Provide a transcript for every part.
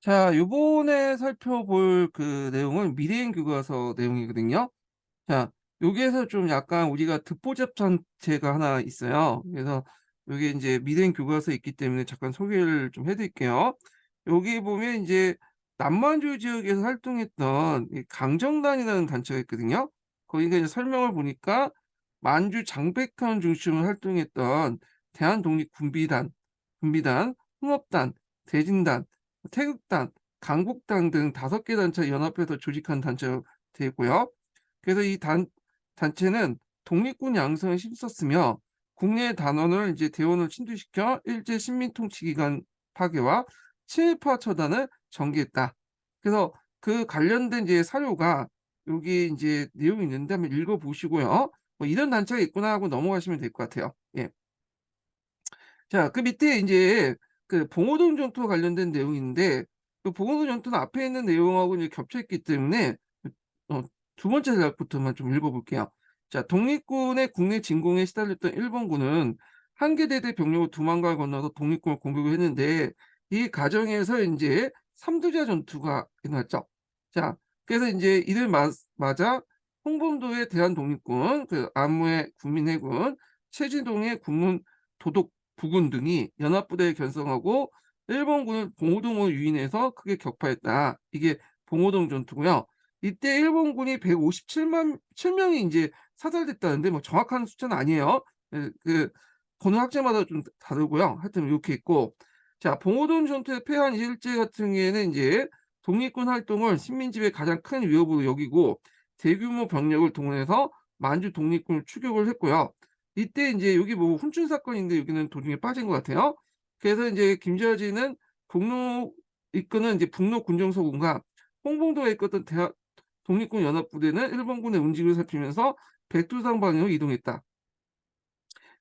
자, 요번에 살펴볼 그 내용은 미래인 교과서 내용이거든요. 자, 여기에서 좀 약간 우리가 듣보잡 전체가 하나 있어요. 그래서 여기 이제 미래인 교과서에 있기 때문에 잠깐 소개를 좀 해드릴게요. 여기 보면 이제 남만주 지역에서 활동했던 이 강정단이라는 단체가 있거든요. 거기가 이제 설명을 보니까 만주 장백현 중심으로 활동했던 대한독립군비단, 흥업단, 대진단, 태극단, 강국당 등 5개 단체 연합해서 조직한 단체가 되고요. 그래서 이 단체는 독립군 양성에 힘썼으며 국내 단원을 이제 대원을 친투시켜 일제 식민통치기간 파괴와 친일파 처단을 전개했다. 그래서 그 관련된 이제 사료가 여기 이제 내용이 있는데 한번 읽어보시고요. 뭐 이런 단체가 있구나 하고 넘어가시면 될 것 같아요. 예. 자, 그 밑에 이제 그 봉오동 전투와 관련된 내용인데 그 봉오동 전투는 앞에 있는 내용하고 이제 겹쳐 있기 때문에 어, 두 번째 단락부터만 좀 읽어볼게요. 자, 독립군의 국내 진공에 시달렸던 일본군은 한계대대 병력을 두만강을 건너서 독립군을 공격을 했는데 이 과정에서 이제 삼두자 전투가 일어났죠. 자, 그래서 이제 이를 맞아 홍범도의 대한독립군, 그 안무의 국민해군, 최진동의 국문 도독 부군 등이 연합부대를 결성하고 일본군을 봉오동으로 유인해서 크게 격파했다. 이게 봉오동 전투고요. 이때 일본군이 157명이 이제 사살됐다는데 뭐 정확한 숫자는 아니에요. 그 번호 학자마다 좀 다르고요. 하여튼 이렇게 있고, 자, 봉오동 전투에 패한 일제 같은 경우에는 이제 독립군 활동을 식민지배의 가장 큰 위협으로 여기고 대규모 병력을 동원해서 만주 독립군을 추격을 했고요. 이때 이제 여기 뭐 훈춘 사건인데 여기는 도중에 빠진 것 같아요. 그래서 이제 김저지는 북로 이끄는 이제 북로 군정서군과 홍봉도에 이끌던 독립군 연합부대는 일본군의 움직임을 살피면서 백두산 방향으로 이동했다.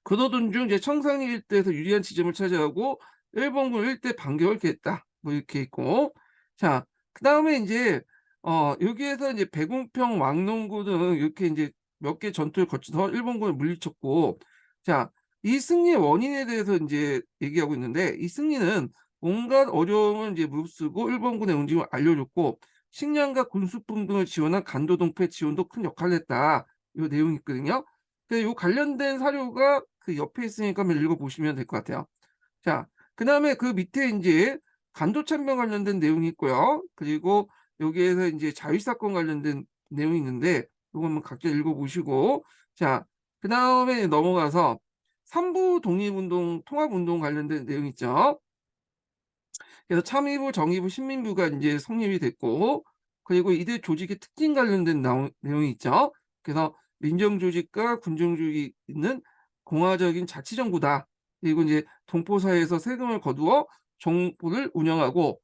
그러던 중 이제 청산리 일대에서 유리한 지점을 차지하고 일본군 일대 반격을 개했다. 뭐 이렇게 있고, 자, 그 다음에 이제 여기에서 이제 백운평, 왕농구 등 이렇게 이제 몇 개 전투를 거쳐서 일본군을 물리쳤고, 자, 이 승리의 원인에 대해서 이제 얘기하고 있는데 이 승리는 온갖 어려움을 이제 무릅쓰고 일본군의 움직임을 알려줬고 식량과 군수품 등을 지원한 간도동패 지원도 큰 역할을 했다. 이 내용이 있거든요. 이 관련된 사료가 그 옆에 있으니까 한번 읽어보시면 될 것 같아요. 자, 그 다음에 그 밑에 이제 간도참변 관련된 내용이 있고요. 그리고 여기에서 이제 자유사건 관련된 내용이 있는데 이거 한번 각자 읽어보시고, 자, 그 다음에 넘어가서 삼부 독립운동, 통합운동 관련된 내용 있죠. 그래서 참의부, 정의부, 신민부가 이제 성립이 됐고, 그리고 이들 조직의 특징 관련된 내용이 있죠. 그래서 민정조직과 군정조직이 있는 공화적인 자치정부다. 그리고 이제 동포사회에서 세금을 거두어 정부를 운영하고,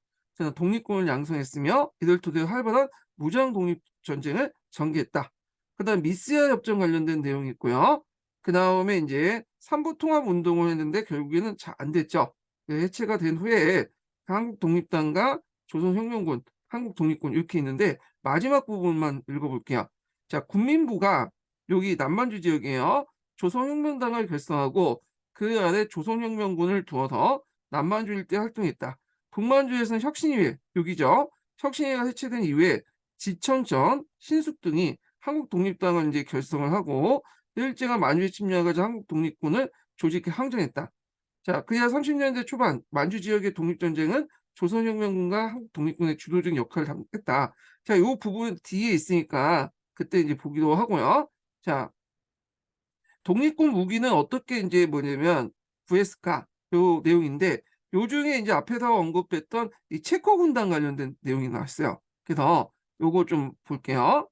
독립군을 양성했으며 이들 토대로 활발한 무장 독립전쟁을 전개했다. 그 다음 미스야 협정 관련된 내용이 있고요. 그 다음에 이제 삼부 통합 운동을 했는데 결국에는 잘 안 됐죠. 해체가 된 후에 한국독립당과 조선혁명군, 한국독립군 이렇게 있는데 마지막 부분만 읽어볼게요. 자, 군민부가 여기 남만주 지역이에요. 조선혁명당을 결성하고 그 아래 조선혁명군을 두어서 남만주 일대 활동했다. 북만주에서는 혁신위회, 여기죠. 혁신위회가 해체된 이후에 지천전, 신숙 등이 한국독립당을 이제 결성을 하고 일제가 만주에 침략하자 한국독립군을 조직해 항전했다. 자, 그야 30년대 초반 만주 지역의 독립전쟁은 조선혁명군과 한국 독립군의 주도적인 역할을 했다. 자, 이 부분 뒤에 있으니까 그때 이제 보기도 하고요. 자, 독립군 무기는 어떻게 이제 뭐냐면 구했을까? 요 내용인데 요 중에 이제 앞에서 언급했던 이 체코 군단 관련된 내용이 나왔어요. 그래서 요거 좀 볼게요.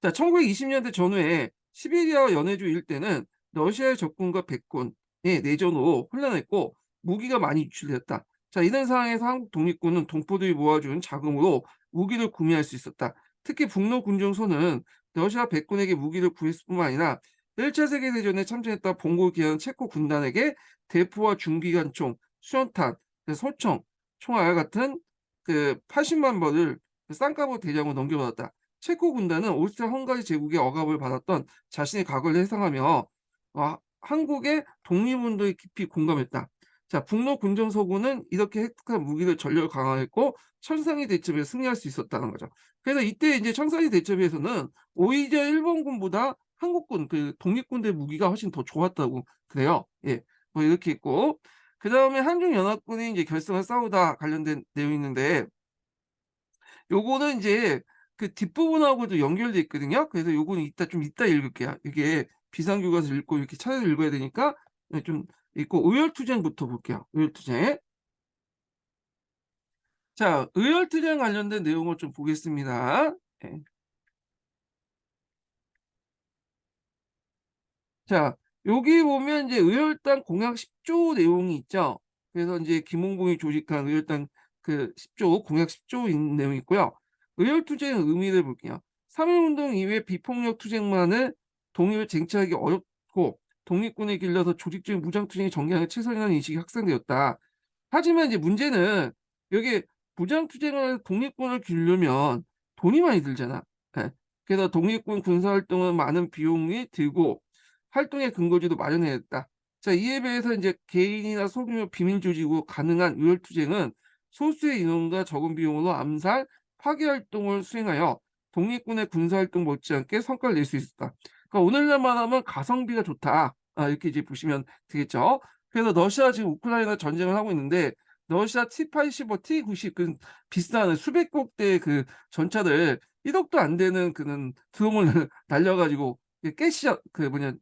자, 1920년대 전후에 시베리아와 연해주 일대는 러시아의 적군과 백군의 내전으로 혼란했고 무기가 많이 유출되었다. 자, 이런 상황에서 한국 독립군은 동포들이 모아준 자금으로 무기를 구매할 수 있었다. 특히 북로 군정선은 러시아 백군에게 무기를 구했을 뿐만 아니라 1차 세계대전에 참전했다 봉고 기한 체코 군단에게 대포와 중기관총, 수연탄, 소총, 총알 같은 그 80만 벌을 쌍꺼풀 대장으로 넘겨받았다. 체코 군단은 오스트리아 헝가리 제국의 억압을 받았던 자신의 과거를 회상하며 한국의 독립운동에 깊이 공감했다. 자, 북로 군정서군은 이렇게 획득한 무기를 전력을 강화했고 천상리 대첩에 승리할 수 있었다는 거죠. 그래서 이때 이제 천상리 대첩에서는 오히려 일본군보다 한국군 그 독립군대 무기가 훨씬 더 좋았다고 그래요. 예. 뭐 이렇게 있고 그다음에 한중연합군이 이제 결성을 싸우다 관련된 내용이 있는데 요거는 이제 그 뒷부분하고도 연결돼 있거든요. 그래서 요거는 이따 읽을게요. 이게 비상교과서 읽고 이렇게 찾아서 읽어야 되니까 네, 좀 읽고 의열투쟁부터 볼게요. 의열투쟁. 자, 의열투쟁 관련된 내용을 좀 보겠습니다. 예. 자, 여기 보면 이제 의열단 공약 10조 내용이 있죠. 그래서 이제 김홍봉이 조직한 의열단 그 10조 공약 10조 있는 내용이 있고요. 의열투쟁의 의미를 볼게요. 3.1운동 이후에 비폭력 투쟁만을 독립을 쟁취하기 어렵고 독립군에 길러서 조직적인 무장투쟁이 전개하는 최선이라는 인식이 확산되었다. 하지만 이제 문제는 여기 무장투쟁을 독립군을 기르려면 돈이 많이 들잖아. 예. 그래서 독립군 군사활동은 많은 비용이 들고 활동의 근거지도 마련해야 했다. 자, 이에 비해서 이제 개인이나 소규모 비밀 조직으로 가능한 의열투쟁은 소수의 인원과 적은 비용으로 암살, 파괴 활동을 수행하여 독립군의 군사활동 못지않게 성과를 낼 수 있었다. 그러니까 오늘날만 하면 가성비가 좋다. 이렇게 이제 보시면 되겠죠. 그래서 러시아 지금 우크라이나 전쟁을 하고 있는데 러시아 T-85, T-90 그 비싼 수백 곡대 그 전차들 1억도 안 되는 그는 드론을 날려가지고 깨시자 그 뭐냐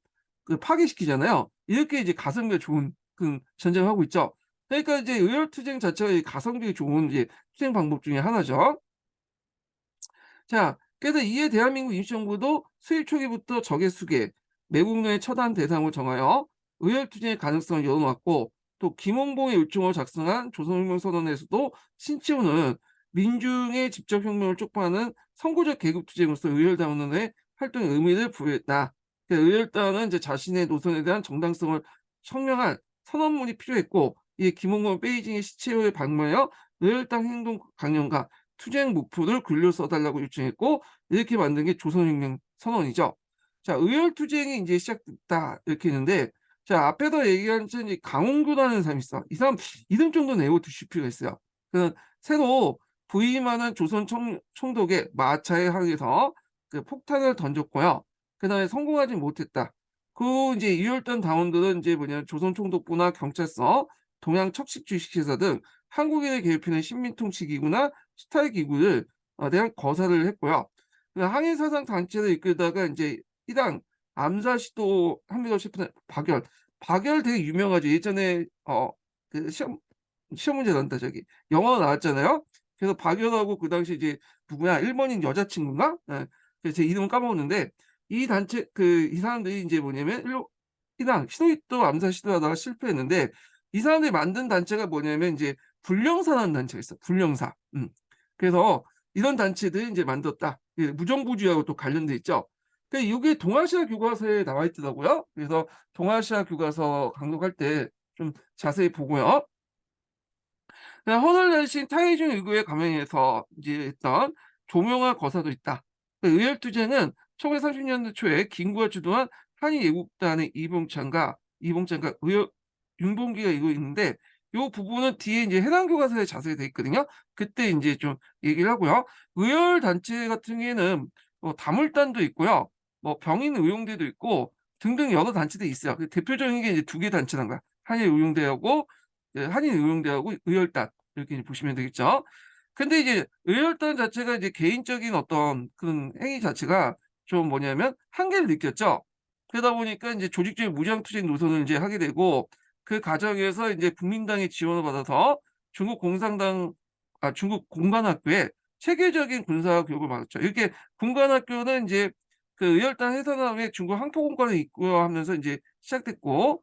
그 파괴시키잖아요. 이렇게 이제 가성비가 좋은 그 전쟁을 하고 있죠. 그러니까 이제 의열투쟁 자체가 이 가성비가 좋은 이제 투쟁 방법 중에 하나죠. 자, 그래서 이에 대한민국 임시정부도 수입 초기부터 적의 수계, 매국노의 처단 대상을 정하여 의열투쟁의 가능성을 열어놨고 또 김홍봉의 요청으로 작성한 조선혁명선언에서도 신치호는 민중의 직접혁명을 촉구하는 선구적 계급투쟁으로서 의열단원의 활동의 의미를 부여했다. 의열단은 이제 자신의 노선에 대한 정당성을 청명한 선언문이 필요했고 이 김홍봉은 베이징의 시체호에 방문하여 의열당 행동 강령과 투쟁 목표를 글로 써달라고 요청했고 이렇게 만든 게 조선혁명 선언이죠. 자, 의열투쟁이 이제 시작됐다 이렇게 했는데 자, 앞에서 얘기한 이 강홍규라는 사람이 있어. 이 사람 이름 정도는 외워두실 필요가 있어요. 그 새로 부임하는 조선 총독의 마차에 항해서 그 폭탄을 던졌고요. 그다음에 성공하지 못했다. 그 이제 이월단 당원들은 이제 뭐냐 조선 총독부나 경찰서, 동양 척식 주식회사 등 한국인을 괴롭히는 식민통치기구나 수탈기구를 대한 거사를 했고요. 그 항해사상 단체를 이끌다가 이제 이당 암살 시도 합니다 싶은 박열 되게 유명하죠. 예전에 그 시험 문제 나온다 저기 영화 나왔잖아요. 그래서 박열하고 그 당시 이제 누구야 일본인 여자친구인가? 예. 그래서 제 이름은 까먹었는데 이 단체 그 이 사람들이 이제 뭐냐면 이당 시도이또 암살 시도하다가 실패했는데 이 사람들이 만든 단체가 뭐냐면 이제 불령사라는 단체가 있어. 불령사. 그래서 이런 단체들이 이제 만들었다. 예, 무정부주의하고 또 관련돼 있죠. 그 이게 동아시아 교과서에 나와 있더라고요. 그래서 동아시아 교과서 강독할 때 좀 자세히 보고요. 허널레신 타이중 의교에 감행해서 이제 했던 조명화 거사도 있다. 의열투쟁은 1930년대 초에 김구가 주도한 한일 예국단의 이봉찬과 윤봉기가 이거 있는데 요 부분은 뒤에 이제 해당 교과서에 자세히 돼 있거든요. 그때 이제 좀 얘기를 하고요. 의열 단체 같은 경우에는 뭐 다물단도 있고요. 뭐 병인 의용대도 있고 등등 여러 단체들이 있어요. 그 대표적인 게 이제 두 개 단체란 거야. 한일 의용대하고 의열단 이렇게 보시면 되겠죠. 근데 이제 의열단 자체가 이제 개인적인 어떤 그런 행위 자체가 좀 뭐냐면 한계를 느꼈죠. 그러다 보니까 이제 조직적인 무장투쟁 노선을 이제 하게 되고 그 과정에서 이제 국민당의 지원을 받아서 중국 공관학교에 체계적인 군사 교육을 받았죠. 이렇게 공관학교는 이제 그 의열단 해산한 후에 중국 항포공관을 입고하면서 이제 시작됐고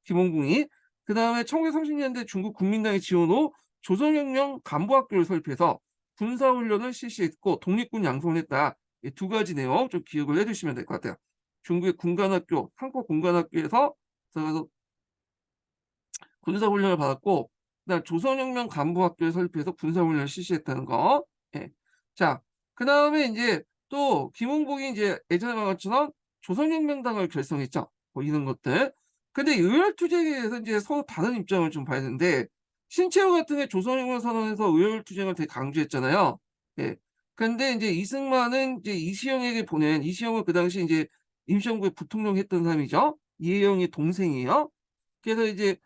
김홍궁이 그다음에 1930년대 중국 국민당의 지원 후 조선혁명 간부학교를 설립해서 군사훈련을 실시했고 독립군 양성을 했다. 이 두 가지 내용 좀 기억을 해두시면 될 것 같아요. 중국의 군관학교, 항포공관학교에서 군사훈련을 받았고 그다음 조선혁명 간부학교를 설립해서 군사훈련을 실시했다는 거. 예. 자, 그다음에 이제 또 김홍복이 이제 예전에 말한 것처럼 조선혁명당을 결성했죠. 뭐 이런 것들. 근데 의열투쟁에 대해서 이제 서로 다른 입장을 좀 봐야 되는데 신채호 같은 게 조선인권 선언에서 의열투쟁을 되게 강조했잖아요. 예. 근데 인제 이승만은 이제 이시영에게 보낸 이시영은 그 당시 인제 임시정부의 부통령 했던 사람이죠. 이혜영의 동생이에요. 그래서 이제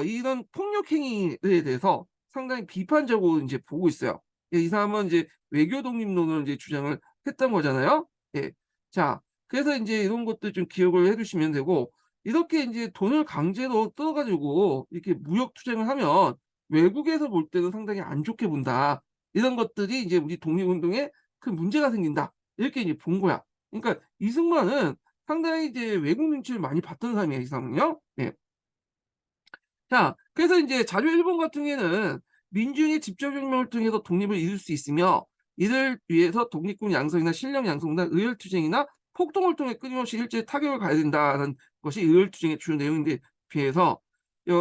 이런 폭력 행위에 대해서 상당히 비판적으로 인제 보고 있어요. 예 이 사람은 인제 외교 독립론을 이제 주장을 했던 거잖아요. 예. 자 그래서 인제 이런 것들 좀 기억을 해 두시면 되고 이렇게 인제 돈을 강제로 뜯어 가지고 이렇게 무역 투쟁을 하면 외국에서 볼 때는 상당히 안 좋게 본다. 이런 것들이 이제 '우리 독립운동에 큰 문제가 생긴다.' 이렇게 이제 본 거야. 그러니까 이승만은 상당히 이제 외국 눈치를 많이 봤던 사람이에요, 이 사람은요. 예. 자 그래서 인제 자료 1번 같은 경우에는 민중의 집정혁명을 통해서 독립을 이룰 수 있으며 이를 위해서 독립군 양성이나 실력 양성이나 의열투쟁이나 폭동을 통해 끊임없이 일제에 타격을 가해야 된다는 것이 의열투쟁의 주요 내용인데 비해서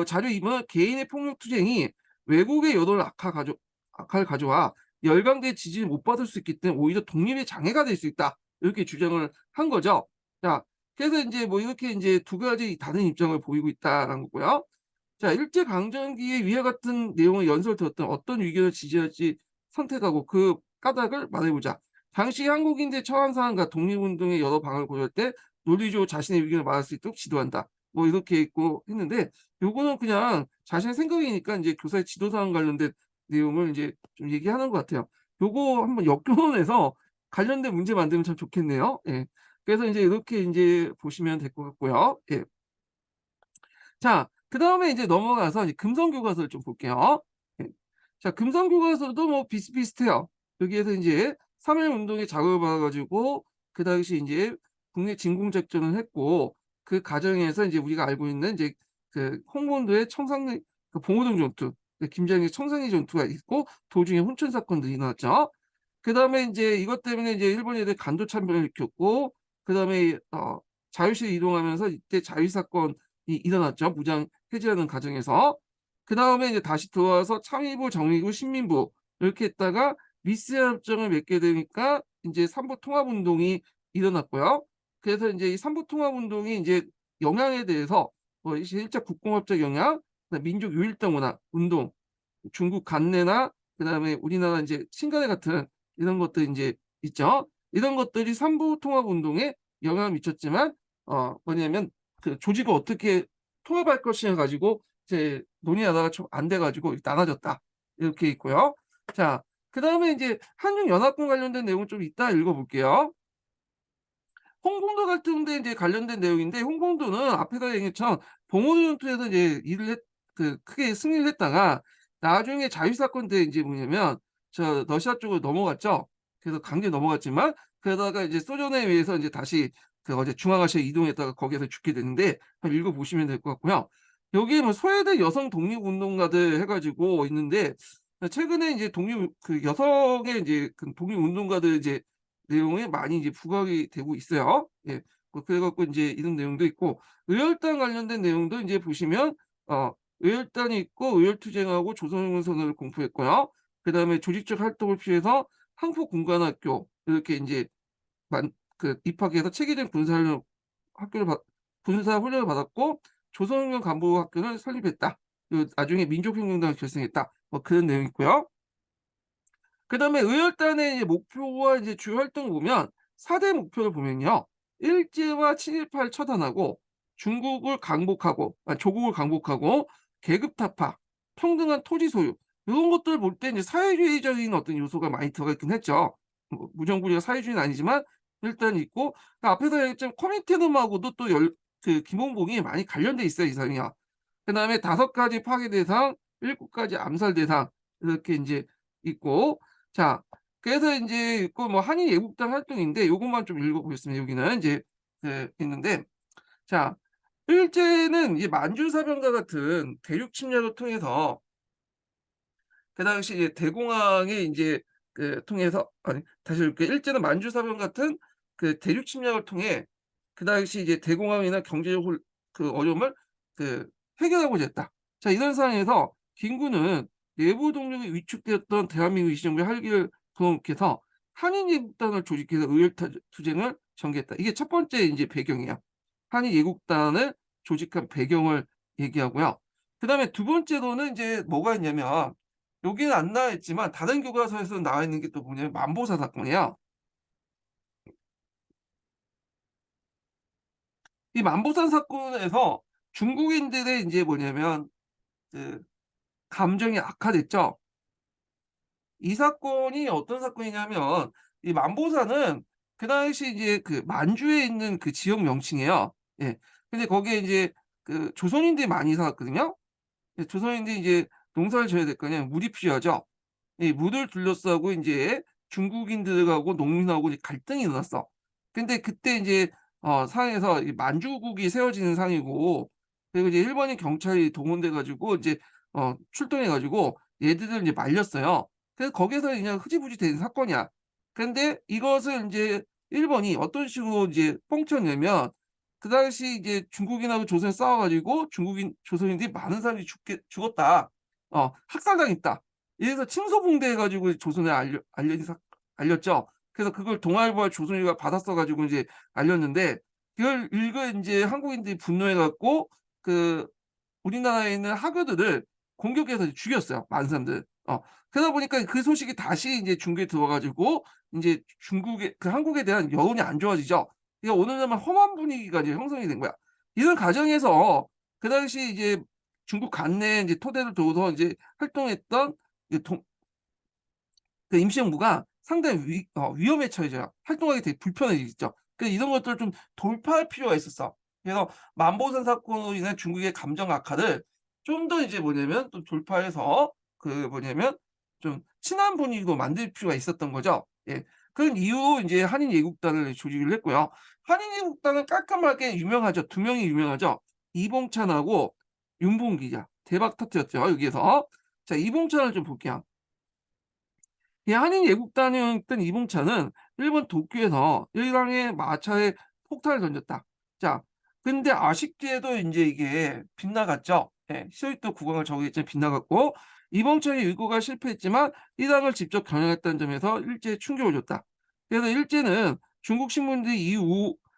자료 2 번은 개인의 폭력투쟁이 외국의 여론을 악화를 가져와 열강대의 지지를 못 받을 수 있기 때문에 오히려 독립의 장애가 될 수 있다. 이렇게 주장을 한 거죠. 자 그래서 인제 뭐 이렇게 인제 두 가지 다른 입장을 보이고 있다라는 거고요. 자 일제 강점기에 위와 같은 내용을 연설되었던 어떤 의견을 지지할지 선택하고 그 까닭을 말해 보자. 당시 한국인들의 처한 상황과 독립운동의 여러 방을 고려할 때 논리적으로 자신의 의견을 말할 수 있도록 지도한다. 뭐 이렇게 있고 했는데 요거는 그냥 자신의 생각이니까 인제 교사의 지도 사항 관련된 내용을 인제 좀 얘기하는 것 같아요. 요거 한번 역교론해서 관련된 문제 만들면 참 좋겠네요. 예. 그래서 인제 이렇게 인제 보시면 될 것 같고요. 예. 자 그다음에 이제 넘어가서 이제 금성 교과서를 좀 볼게요. 예. 자 금성 교과서도 뭐 비슷비슷해요. 여기에서 인제 3.1 운동에 자극을 받아 가지고 그 당시 인제 국내 진공 작전을 했고 그 과정에서 인제 우리가 알고 있는 인제 그 홍범도의 청산리 그 봉오동 전투 그 김장의 청산리 전투가 있고 도중에 혼천 사건들이 일어났죠. 그다음에 인제 이것 때문에 이제 일본 애들이 간도 참변을 일으켰고 그다음에 자유시를 이동하면서 이때 자유 사건이 일어났죠, 무장 해제하는 과정에서. 그다음에 이제 다시 들어와서 창의부, 정의부, 신민부 이렇게 했다가 니스 협정을 맺게 되니까 인제 삼부 통합운동이 일어났고요. 그래서 인제 이 삼부 통합운동이 인제 영향에 대해서 뭐 일제 국공업적 영향, 그다음에 민족 유일당 문화 운동, 중국 간내나 그다음에 우리나라 인제 친간해 같은 이런 것들 인제 있죠. 이런 것들이 삼부 통합 운동에 영향을 미쳤지만 뭐냐면 그 조직을 어떻게 통합할 것이냐 가지고 이제 논의하다가 좀 안 돼 가지고 나눠졌다. 이렇게 있고요. 자 그다음에 인제 한중 연합군 관련된 내용을 좀 이따 읽어 볼게요. 홍콩도 같은 데 인제 관련된 내용인데 홍콩도는 앞에서 얘기했처럼 봉오동 전투에서 이제 일을 했 그 크게 승리를 했다가 나중에 자유 사건 때 인제 뭐냐면 러시아 쪽으로 넘어갔죠. 그래서 강제 넘어갔지만 그러다가 이제 소련에 의해서 인제 다시 그 어디 중앙아시아에 이동했다가 거기에서 죽게 됐는데 한번 읽어 보시면 될 것 같고요. 여기에 뭐 소외된 여성 독립운동가들 해 가지고 있는데 최근에 인제 독립 그 여성의 인제 그 독립운동가들 이제 내용이 많이 이제 부각이 되고 있어요. 예. 뭐 그래 갖고 인제 이런 내용도 있고 의열단 관련된 내용도 인제 보시면 의열단이 있고 의열투쟁하고 조선인권 선언을 공포했고요. 그다음에 조직적 활동을 피해서 항포군관학교 이렇게 인제 입학해서 체계된 군사 훈련을 받았고 조선인권 간부 학교를 설립했다. 그리고 나중에 민족혁명당을 결성했다. 뭐 그런 내용이 있고요. 그다음에 의열단의 이제 목표와 이제 주요 활동을 보면 4대 목표를 보면요. 일제와 친일파를 처단하고 중국을 강복하고 조국을 강복하고 계급 타파, 평등한 토지 소유 요런 것들을 볼 때 이제 사회주의적인 어떤 요소가 많이 들어가 있긴 했죠. 뭐 무정부주의가 사회주의는 아니지만 일단 있고 그 앞에서 얘기했지만 코민테르하고도 또 김홍봉이 많이 관련돼 있어요, 이 사람이요. 그다음에 5가지 파괴 대상, 7가지 암살 대상 이렇게 인제 있고 자 그래서 인제 있고 뭐 한인 애국단 활동인데 요것만 좀 읽어 보겠습니다. 여기는 인제 있는데 자 일제는 이 만주사변과 같은 대륙 침략을 통해서 그 당시 이제 대공황에 인제 통해서 아니 다시 읽을게요. 일제는 만주사변 같은 그 대륙 침략을 통해 그 당시 이제 대공황이나 경제적 어려움을 해결하고자 했다. 자 이런 상황에서 김구는 내부 동력이 위축되었던 대한민국 임시정부의 활기를 불어넣기 위해서 한인 예국단을 조직해서 의열 투쟁을 전개했다. 이게 첫 번째 인제 배경이에요. 한인 예국단을 조직한 배경을 얘기하고요. 그다음에 두 번째로는 이제 뭐가 있냐면 여기는 안 나와 있지만 다른 교과서에서 나와 있는 게 또 뭐냐면 만보사 사건이에요. 이 만보산 사건에서 중국인들의 인제 뭐냐면 그 감정이 악화됐죠. 이 사건이 어떤 사건이냐면 이 만보산은 그 당시 이제 그 만주에 있는 그 지역 명칭이에요. 예. 근데 거기에 인제 그 조선인들이 많이 살았거든요. 예, 조선인들이 이제 농사를 지어야 될 거 아니에요. 물이 필요하죠. 이 물을 둘러싸고 인제 중국인들하고 농민하고 이제 갈등이 일어났어. 근데 그때 인제 상에서 이 만주국이 세워지는 상이고, 그리고 이제 일본인 경찰이 동원돼 가지고 인제 출동해 가지고 얘들을 인제 말렸어요. 그래서 거기에서 그냥 흐지부지 된 사건이야. 근데 이것을 인제 일본이 어떤 식으로 인제 뻥쳤냐면 그 당시 이제 중국인하고 조선이 싸워 가지고 중국인 조선인들이 많은 사람들이 죽었다. 학살당했다. 이래서 침소봉대해 가지고 조선에 알렸죠. 그래서 그걸 동아일보와 조선일보가 받아써 가지고 이제 알렸는데 그걸 읽은 인제 한국인들이 분노해 갖고 그 우리나라에 있는 학교들을 공격해서 죽였어요, 많은 사람들. 그러다 보니까 그 소식이 다시 인제 중국에 들어와 가지고 인제 중국에 그 한국에 대한 여론이 안 좋아지죠. 그러니까 어느 날 험한 분위기가 이제 형성이 된 거야. 이런 과정에서 그 당시 이제 중국 관내에 인제 토대를 둬서 인제 활동했던 이제 그 임시정부가 상당히 위험에 처해져요. 활동하기 되게 불편해지죠. 그래서 이런 것들을 좀 돌파할 필요가 있었어. 그래서 만보선 사건으로 인한 중국의 감정 악화를 좀 더 이제 뭐냐면 또 돌파해서 그 뭐냐면 좀 친한 분위기로 만들 필요가 있었던 거죠. 예. 그런 이유로 인제 한인 예국단을 조직을 했고요. 한인 예국단은 깔끔하게 유명하죠. 두 명이 유명하죠. 이봉찬하고 윤봉기자. 대박 터뜨렸죠, 여기에서. 자, 이봉찬을 좀 볼게요. 이 한인 예국단이었던 이봉찬은 일본 도쿄에서 일강의 마차에 폭탄을 던졌다. 자, 근데 아쉽게도 인제 이게 빗나갔죠. 예. 시도했던 국왕을 저기했지만 빗나갔고, 이봉찬의 유고가 실패했지만 이당을 직접 겨냥했다는 점에서 일제에 충격을 줬다. 그래서 일제는 중국 신문들이 이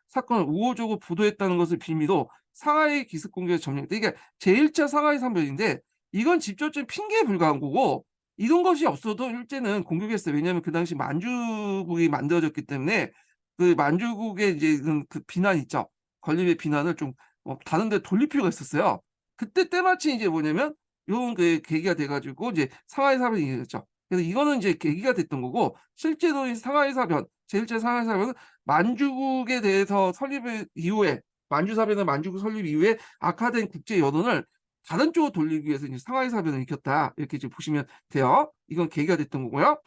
사건을 우호적으로 보도했다는 것을 빌미로 상하이 기습 공격에 점령했다. 이게 제1 차 상하이 사변인데 이건 직접적인 핑계에 불과한 거고, 이런 것이 없어도 일제는 공격했어요. 왜냐하면 그 당시 만주국이 만들어졌기 때문에 그 만주국의 이제 이런 그 비난 있죠. 건립의 비난을 좀 다른 데 돌릴 필요가 있었어요. 그때 때마침 이제 뭐냐면 요런 그 계기가 돼 가지고 이제 상하이 사변이 일어났죠. 그래서 이거는 이제 계기가 됐던 거고, 실제로 이 상하이 사변, 제1차 상하이 사변은 만주국에 대해서 설립을 이후에 만주 사변은 만주국 설립 이후에 악화된 국제 여론을 다른 쪽으로 돌리기 위해서 이제 상하이 사변을 일으켰다. 이렇게 지금 보시면 돼요. 이건 계기가 됐던 거고요.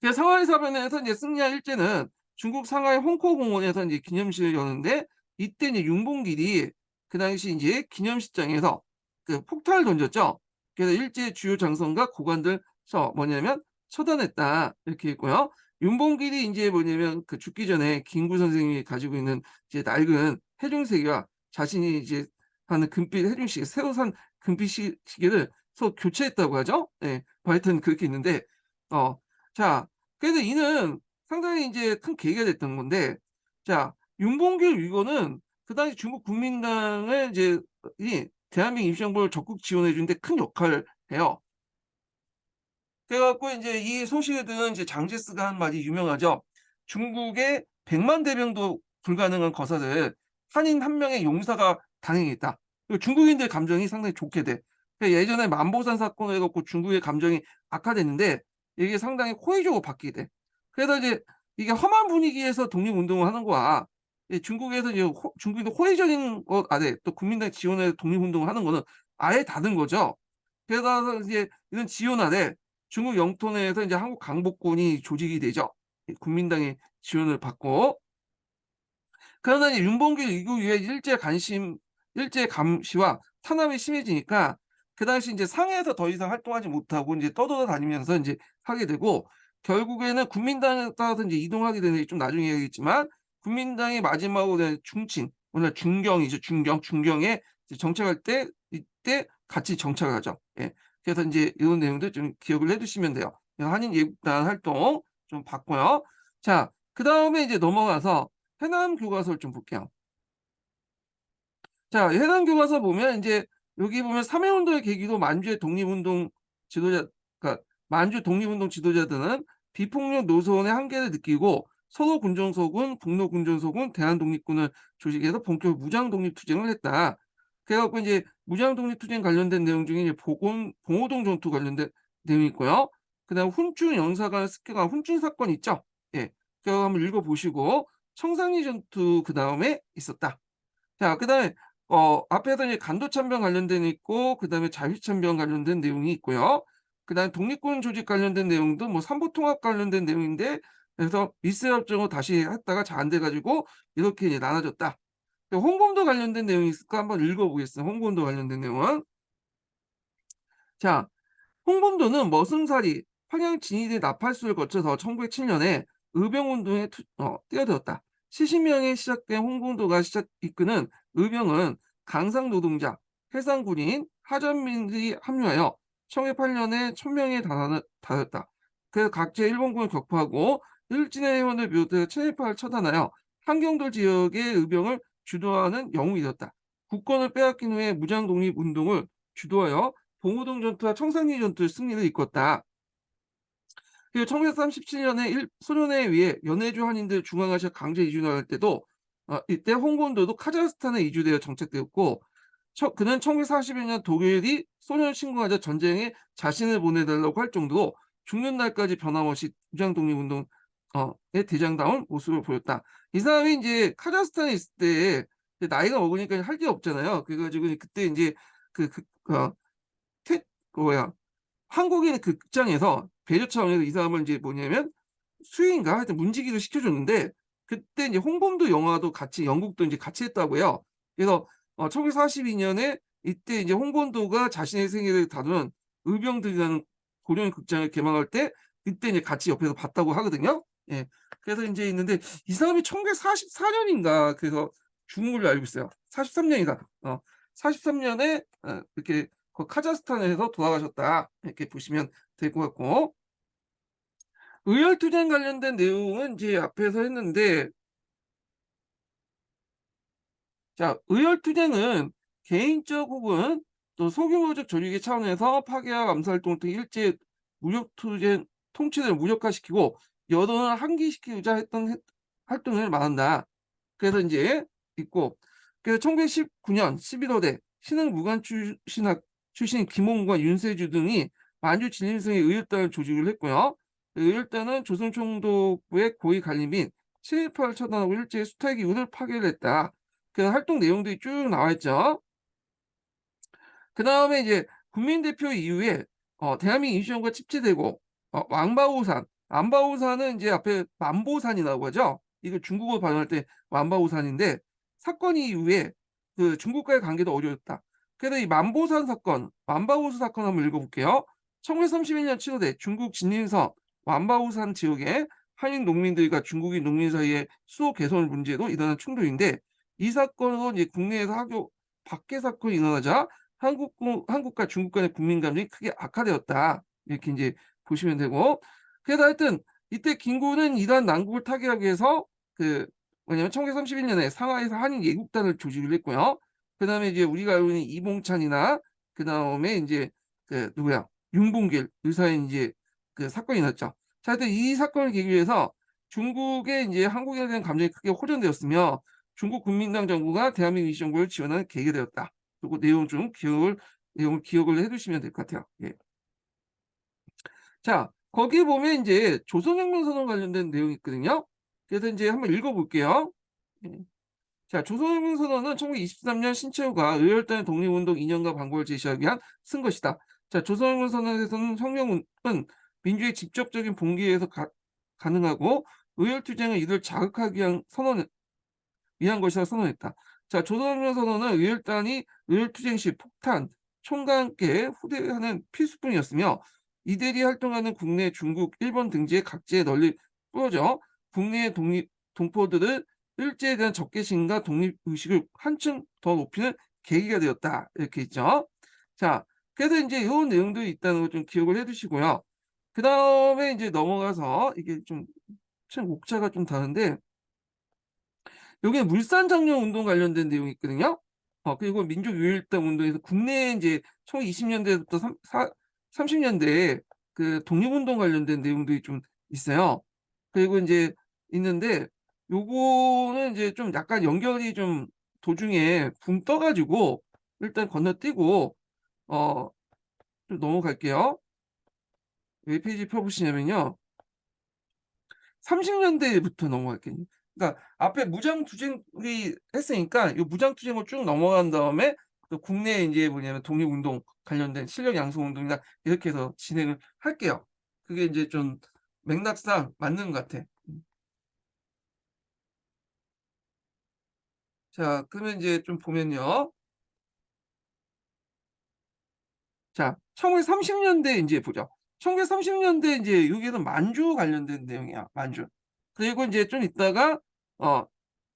그래서 상하이 사변에서 이제 승리한 일제는 중국 상하이 홍콩공원에서 이제 기념식을 여는데, 이때 이제 윤봉길이 그 당시 이제 기념식장에서 그 폭탄을 던졌죠. 그래서 일제 주요 장성과 고관들 뭐냐면 처단했다. 이렇게 있고요. 윤봉길이 인제 뭐냐면 그 죽기 전에 김구 선생님이 가지고 있는 이제 낡은 해중시계와 자신이 이제 하는 금빛 해중시계, 새로 산 금빛 시계를 서로 교체했다고 하죠. 예. 뭐 하여튼 그렇게 있는데 어 자, 그래서 이는 상당히 인제 큰 계기가 됐던 건데, 자, 윤봉길 위원은 그 당시 중국 국민당을 이제 이 대한민국 임시정부를 적극 지원해 주는 데 큰 역할을 해요. 그래 갖고 인제 이 소식을 들은 이제 장제스가 한 말이 유명하죠. "중국의 100만 대병도 불가능한 거사를 한인 한 명의 용사가 단행했다." 그 중국인들의 감정이 상당히 좋게 돼. 그 예전에 만보산 사건을 해 갖고 중국의 감정이 악화됐는데 이게 상당히 호의적으로 바뀌게 돼. 그래서 이제 이게 험한 분위기에서 독립운동을 하는 거와 중국에서 이제 중국인들 호의적인 것 아래 또 국민당 지원해서 독립운동을 하는 거는 아예 다른 거죠. 게다가 이제 이런 지원 아래 중국 영토 내에서 이제 한국 강복군이 조직이 되죠. 이 국민당의 지원을 받고. 그러나 이제 윤봉길 이후 이후에 일제 감시와 탄압이 심해지니까 그 당시 인제 상해에서 더 이상 활동하지 못하고 인제 떠돌아다니면서 인제 하게 되고, 결국에는 국민당에 따라서 인제 이동하게 되는 게 좀 나중에 얘기했지만 국민당이 마지막으로 된 중친, 오늘 중경이죠. 중경에 이제 정착할 때 이때 같이 정착을 하죠. 예. 그래서 인제 이런 내용들 좀 기억을 해 두시면 돼요. 한인 예국단 활동 좀 봤고요. 자, 그다음에 이제 넘어가서 해남 교과서를 좀 볼게요. 자, 해당 교과서 보면 이제 여기 보면 3.1운동의 계기도 만주의 독립운동 지도자, 그러니까 만주 독립운동 지도자들은 비폭력 노선의 한계를 느끼고 서로 군정소군, 북로 군정소군, 대한독립군을 조직해서 본격 무장 독립투쟁을 했다. 그래갖고 이제 무장 독립투쟁 관련된 내용 중에 이제 봉오동 전투 관련된 내용이 있고요. 그다음 훈충 영사관 습격한 훈충 사건 있죠. 예, 그거 한번 읽어보시고 청산리 전투 그 다음에 있었다. 자, 그다음에 앞에서 이제 간도참변 관련된 있고, 그다음에 자유참변 관련된 내용이 있고요. 그다음에 독립군 조직 관련된 내용도 뭐 삼보통합 관련된 내용인데, 그래서 미스협정을 다시 했다가 잘 안 돼가지고 이렇게 이제 나눠졌다. 홍범도 관련된 내용이 있을까 한번 읽어보겠습니다. 홍범도 관련된 내용은. 자, 홍범도는 머슴살이, 평양 진위대 나팔수를 거쳐서 1907년에 의병운동에 뛰어들었다. 70명에 시작된 홍범도가 이끄는 의병은 강상노동자, 해상군인, 하전민들이 합류하여 1908년에 1000명에 달했다. 그래서 각지의 일본군을 격파하고 일진의 회원을 비롯해 친일파를 처단하여 한경도 지역의 의병을 주도하는 영웅이 되었다. 국권을 빼앗긴 후에 무장독립운동을 주도하여 봉오동 전투와 청산리 전투의 승리를 이끌었다. 그리고 1937년에 소련에 의해 연해주 한인들 중앙아시아 강제 이주를 할 때도 이때 홍범도도 카자흐스탄에 이주되어 정착되었고, 그는 1941년 독일이 소련을 침공하자 전쟁에 자신을 보내달라고 할 정도로 죽는 날까지 변함없이 무장 독립운동의 대장다운 모습을 보였다. 이 사람이 이제 카자흐스탄에 있을 때 나이가 먹으니까 할 게 없잖아요. 그래가지고 그때 이제 뭐야, 한국인의 그 극장에서 배려 차원에서 이 사람을 이제 뭐냐면 수위인가 하여튼 문지기를 시켜줬는데, 그때 이제 홍범도 영화도 같이 영국도 이제 같이 했다고요. 그래서 1942년에 이때 이제 홍범도가 자신의 생애를 다루는 의병들이라는 고려인 극장을 개방할 때 그때 이제 같이 옆에서 봤다고 하거든요. 예. 그래서 이제 있는데 이 사람이 1944년인가 그래서 죽은 걸로 알고 있어요. 43년인가. 43년에 이렇게 카자흐스탄에서 돌아가셨다. 이렇게 보시면 될 것 같고, 의열투쟁 관련된 내용은 이제 앞에서 했는데, 자, 의열투쟁은 개인적 혹은 또 소규모적 조직의 차원에서 파괴와 암살활동 등 일제 무력투쟁 통치를 무력화시키고 여론을 한기시키고자 했던 활동을 말한다. 그래서 이제 있고, 그래서 1919년 11월에 신흥 무관 출신 김홍과 윤세주 등이 만주 진림성의 의열단을 조직을 했고요. 의열단은 조선총독부의 고위 관리민 친일파를 처단하고 일제의 수탈기구를 파괴를 했다. 그 활동 내용들이 쭉 나와 있죠. 그 다음에 이제 국민대표 이후에 대한민국 인수연구가 칩치되고 왕바오산, 안바오산은 이제 앞에 만보산이라고 하죠. 이거 중국어 발음할 때 만바오산인데, 사건 이후에 그 중국과의 관계도 어려웠다. 그래서 이 만보산 사건, 만바오수 사건 한번 읽어볼게요. 1931년 7월에 중국 진림성 완바오산 지역에 한인 농민들과 중국인 농민 사이의 수호 개선 문제로 일어난 충돌인데, 이 사건으로 이제 국내에서 학교 박해 사건이 일어나자 한국과 중국 간의 국민 감정이 크게 악화되었다. 이렇게 이제 보시면 되고, 그래서 하여튼 이때 김구는 이러한 난국을 타개하기 위해서 뭐냐면 1931년에 상하이에서 한인 예국단을 조직을 했고요. 그 다음에 이제 우리가 알고 있는 이봉찬이나 그 다음에 이제 누구야, 윤봉길 의사의 이제 사건이 났죠. 자, 하여튼 이 사건을 계기로 해서 중국의 이제 한국에 대한 감정이 크게 호전되었으며 중국 국민당 정부가 대한민국 임시정부를 지원하는 계기가 되었다. 그리고 내용을 기억을 해두시면 될 것 같아요. 예. 자, 거기 보면 이제 조선혁명선언 관련된 내용이 있거든요. 그래서 이제 한번 읽어볼게요. 예. 자, 조선혁명선언은 1923년 신채호가 의열단의 독립운동 이념과 방법을 제시하기 위한 쓴 것이다. 자, 조선혁명선언에서는 혁명은 민주의 직접적인 봉기에 의해서 가능하고 의열투쟁은 이를 자극하기 위한 것이라 선언했다. 자, 조선혁명선언은 의열단이 의열투쟁 시 폭탄, 총과 함께 후대하는 필수품이었으며, 이들이 활동하는 국내 중국, 일본 등지에 각지에 널리 뿌려져 국내의 동포들을 일제에 대한 적개심과 독립의식을 한층 더 높이는 계기가 되었다. 이렇게 있죠. 자, 그래서 이제 이런 내용들이 있다는 걸 좀 기억을 해두시고요. 그 다음에 이제 넘어가서 이게 참 옥자가 좀 다른데, 여기에 물산장려 운동 관련된 내용이 있거든요. 그리고 민족유일당 운동에서 국내에 이제 1920년대부터 30년대에 그 독립운동 관련된 내용들이 좀 있어요. 그리고 이제 있는데 요거는 이제 좀 약간 연결이 좀 도중에 붕 떠 가지고 일단 건너뛰고 어 좀 넘어갈게요. 몇 페이지 펴 보시냐면요. 30년대부터 넘어갈게요. 그러니까 앞에 무장투쟁이 했으니까 요 무장투쟁을 쭉 넘어간 다음에 또 국내에 인제 뭐냐면 독립운동 관련된 실력 양성 운동이나 이렇게 해서 진행을 할게요. 그게 인제 좀 맥락상 맞는 것 같아. 자, 그러면 인제 좀 보면요. 자, 1930년대 인제 보죠. 1930년대 인제 여기는 만주 관련된 내용이야, 만주. 그리고 인제 좀 있다가 어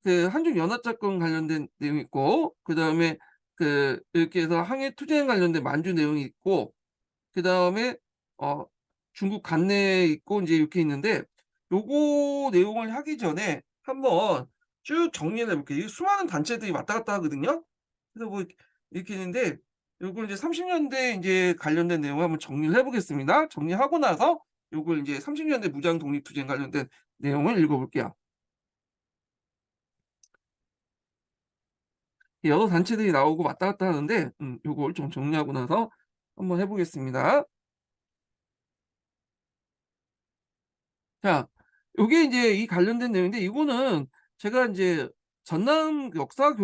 그 한중 연합작전 관련된 내용이 있고, 그다음에 이렇게 해서 항해 투쟁 관련된 만주 내용이 있고, 그다음에 어 중국 관내에 있고 인제 이렇게 있는데, 요거 내용을 하기 전에 한번 쭉 정리를 해 볼게요. 이게 수많은 단체들이 왔다 갔다 하거든요. 그래서 뭐 이렇게 있는데 요걸 이제 30년대 인제 관련된 내용을 한번 정리를 해 보겠습니다. 정리하고 나서 요걸 인제 30년대 무장 독립투쟁 관련된 내용을 읽어 볼게요. 여러 단체들이 나오고 왔다 갔다 하는데 요걸 좀 정리하고 나서 한번 해 보겠습니다. 자, 요게 인제 이 관련된 내용인데, 이거는 제가 인제 전남 역사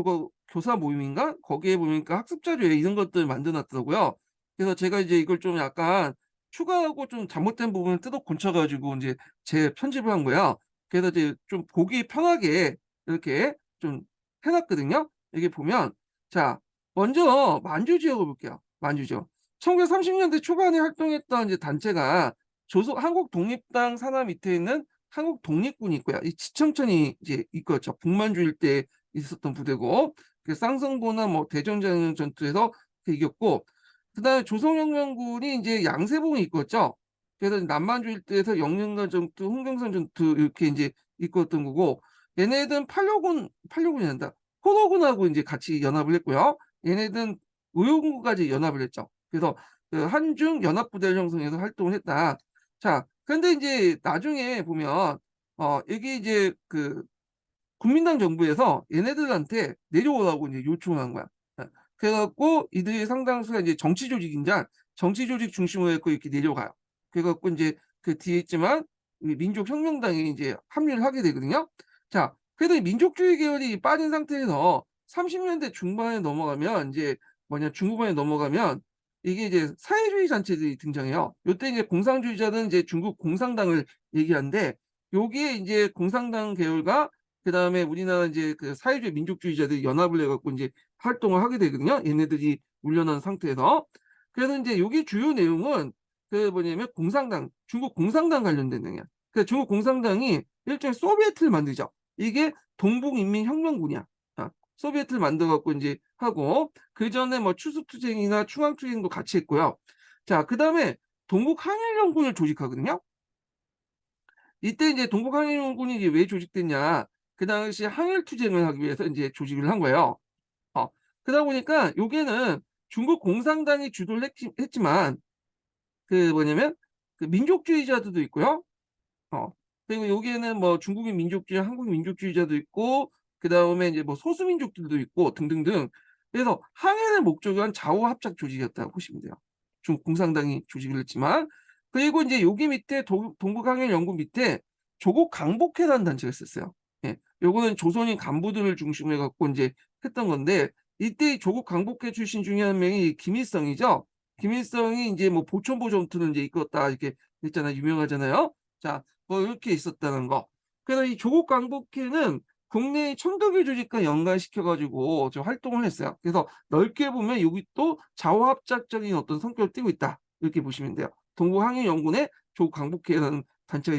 교사 모임인가? 거기에 보니까 학습 자료에 이런 것들 만들어 놨더라고요. 그래서 제가 이제 이걸 좀 약간 추가하고 좀 잘못된 부분을 뜯어 고쳐 가지고 인제 재편집을 한 거예요. 그래서 이제 좀 보기 편하게 이렇게 좀 해 놨거든요. 여기 보면, 자, 먼저 만주 지역을 볼게요. 만주 지역. 1930 년대 초반에 활동했던 이제 단체가 한국 독립당 산하 밑에 있는 한국 독립군이 있고요. 이 지청천이 이제 있었죠. 북만주 일대에 있었던 부대고, 쌍성보나 뭐 대전장영 전투에서 이겼고, 그다음에 조선혁명군이 이제 양세봉이 이끌었죠. 그래서 남만주 일대에서 영릉간 전투, 흥경선 전투 이렇게 이제 이끌었던 거고, 얘네들은 팔려군이 된다. 포로군하고 이제 같이 연합을 했고요. 얘네들은 의용군까지 연합을 했죠. 그래서 그 한중 연합부대를 형성해서 활동을 했다. 자, 근데 인제 나중에 보면 이게 이제 국민당 정부에서 얘네들한테 내려오라고 이제 요청을 한 거야. 예. 그래 갖고 이들이 상당수가 이제 정치 조직인자, 정치 조직 중심으로 해갖고 이렇게 내려가요. 그래 갖고 인제 그 뒤에 있지만 이 민족혁명당에 인제 합류를 하게 되거든요. 자, 그래도 이 민족주의 계열이 빠진 상태에서 30 년대 중반에 넘어가면 인제 중후반에 넘어가면 이게 이제 사회주의 단체들이 등장해요. 요때 이제 공산주의자는 이제 중국 공산당을 얘기하는데, 요게 인제 공산당 계열과 그다음에 우리나라 인제 사회주의 민족주의자들이 연합을 해 갖고 인제 활동을 하게 되거든요, 얘네들이 물려난 상태에서. 그래서 인제 여기 주요 내용은 뭐냐면 중국 공산당 관련된 내용이야. 중국 공산당이 일종의 소비에트를 만들죠. 이게 동북인민혁명군이야. 소비에트를 만들어 갖고 인제 하고, 그전에 뭐 추수투쟁이나 충암투쟁도 같이 했고요. 자, 그다음에 동북항일연군을 조직하거든요. 이때 이제 동북항일연군이 이제 왜 조직됐냐. 그 당시 항일 투쟁을 하기 위해서 인제 조직을 한 거예요. 어 그러다 보니까 요게는 중국 공산당이 주도를 했지만 뭐냐면 민족주의자들도 있고요. 어. 그리고 여기에는 뭐 중국인 민족주의, 한국인 민족주의자도 있고, 그다음에 이제 뭐 소수민족들도 있고 등등등. 그래서 항해를 목적으로 한 좌우 합작 조직이었다고 보시면 돼요. 중국 공산당이 조직을 했지만. 그리고 인제 여기 밑에 동북항해연군 밑에 조국 강복회라는 단체가 있었어요. 예. 요거는 조선인 간부들을 중심으로 해 갖고 인제 했던 건데, 이때 조국 강복회 출신 중에 한 명이 김일성이죠. 김일성이 인제 뭐 보천보 전투를 인제 이끌었다 이렇게 했잖아요. 유명하잖아요. 자, 뭐 이렇게 있었다는 거. 그래서 이 조국 강복회는 국내의 청도교 조직과 연관시켜 가지고 좀 활동을 했어요. 그래서 넓게 보면 여기 또 좌우합작적인 어떤 성격을 띠고 있다, 이렇게 보시면 돼요. 동북항해연군에 조국 강복회라는 단체가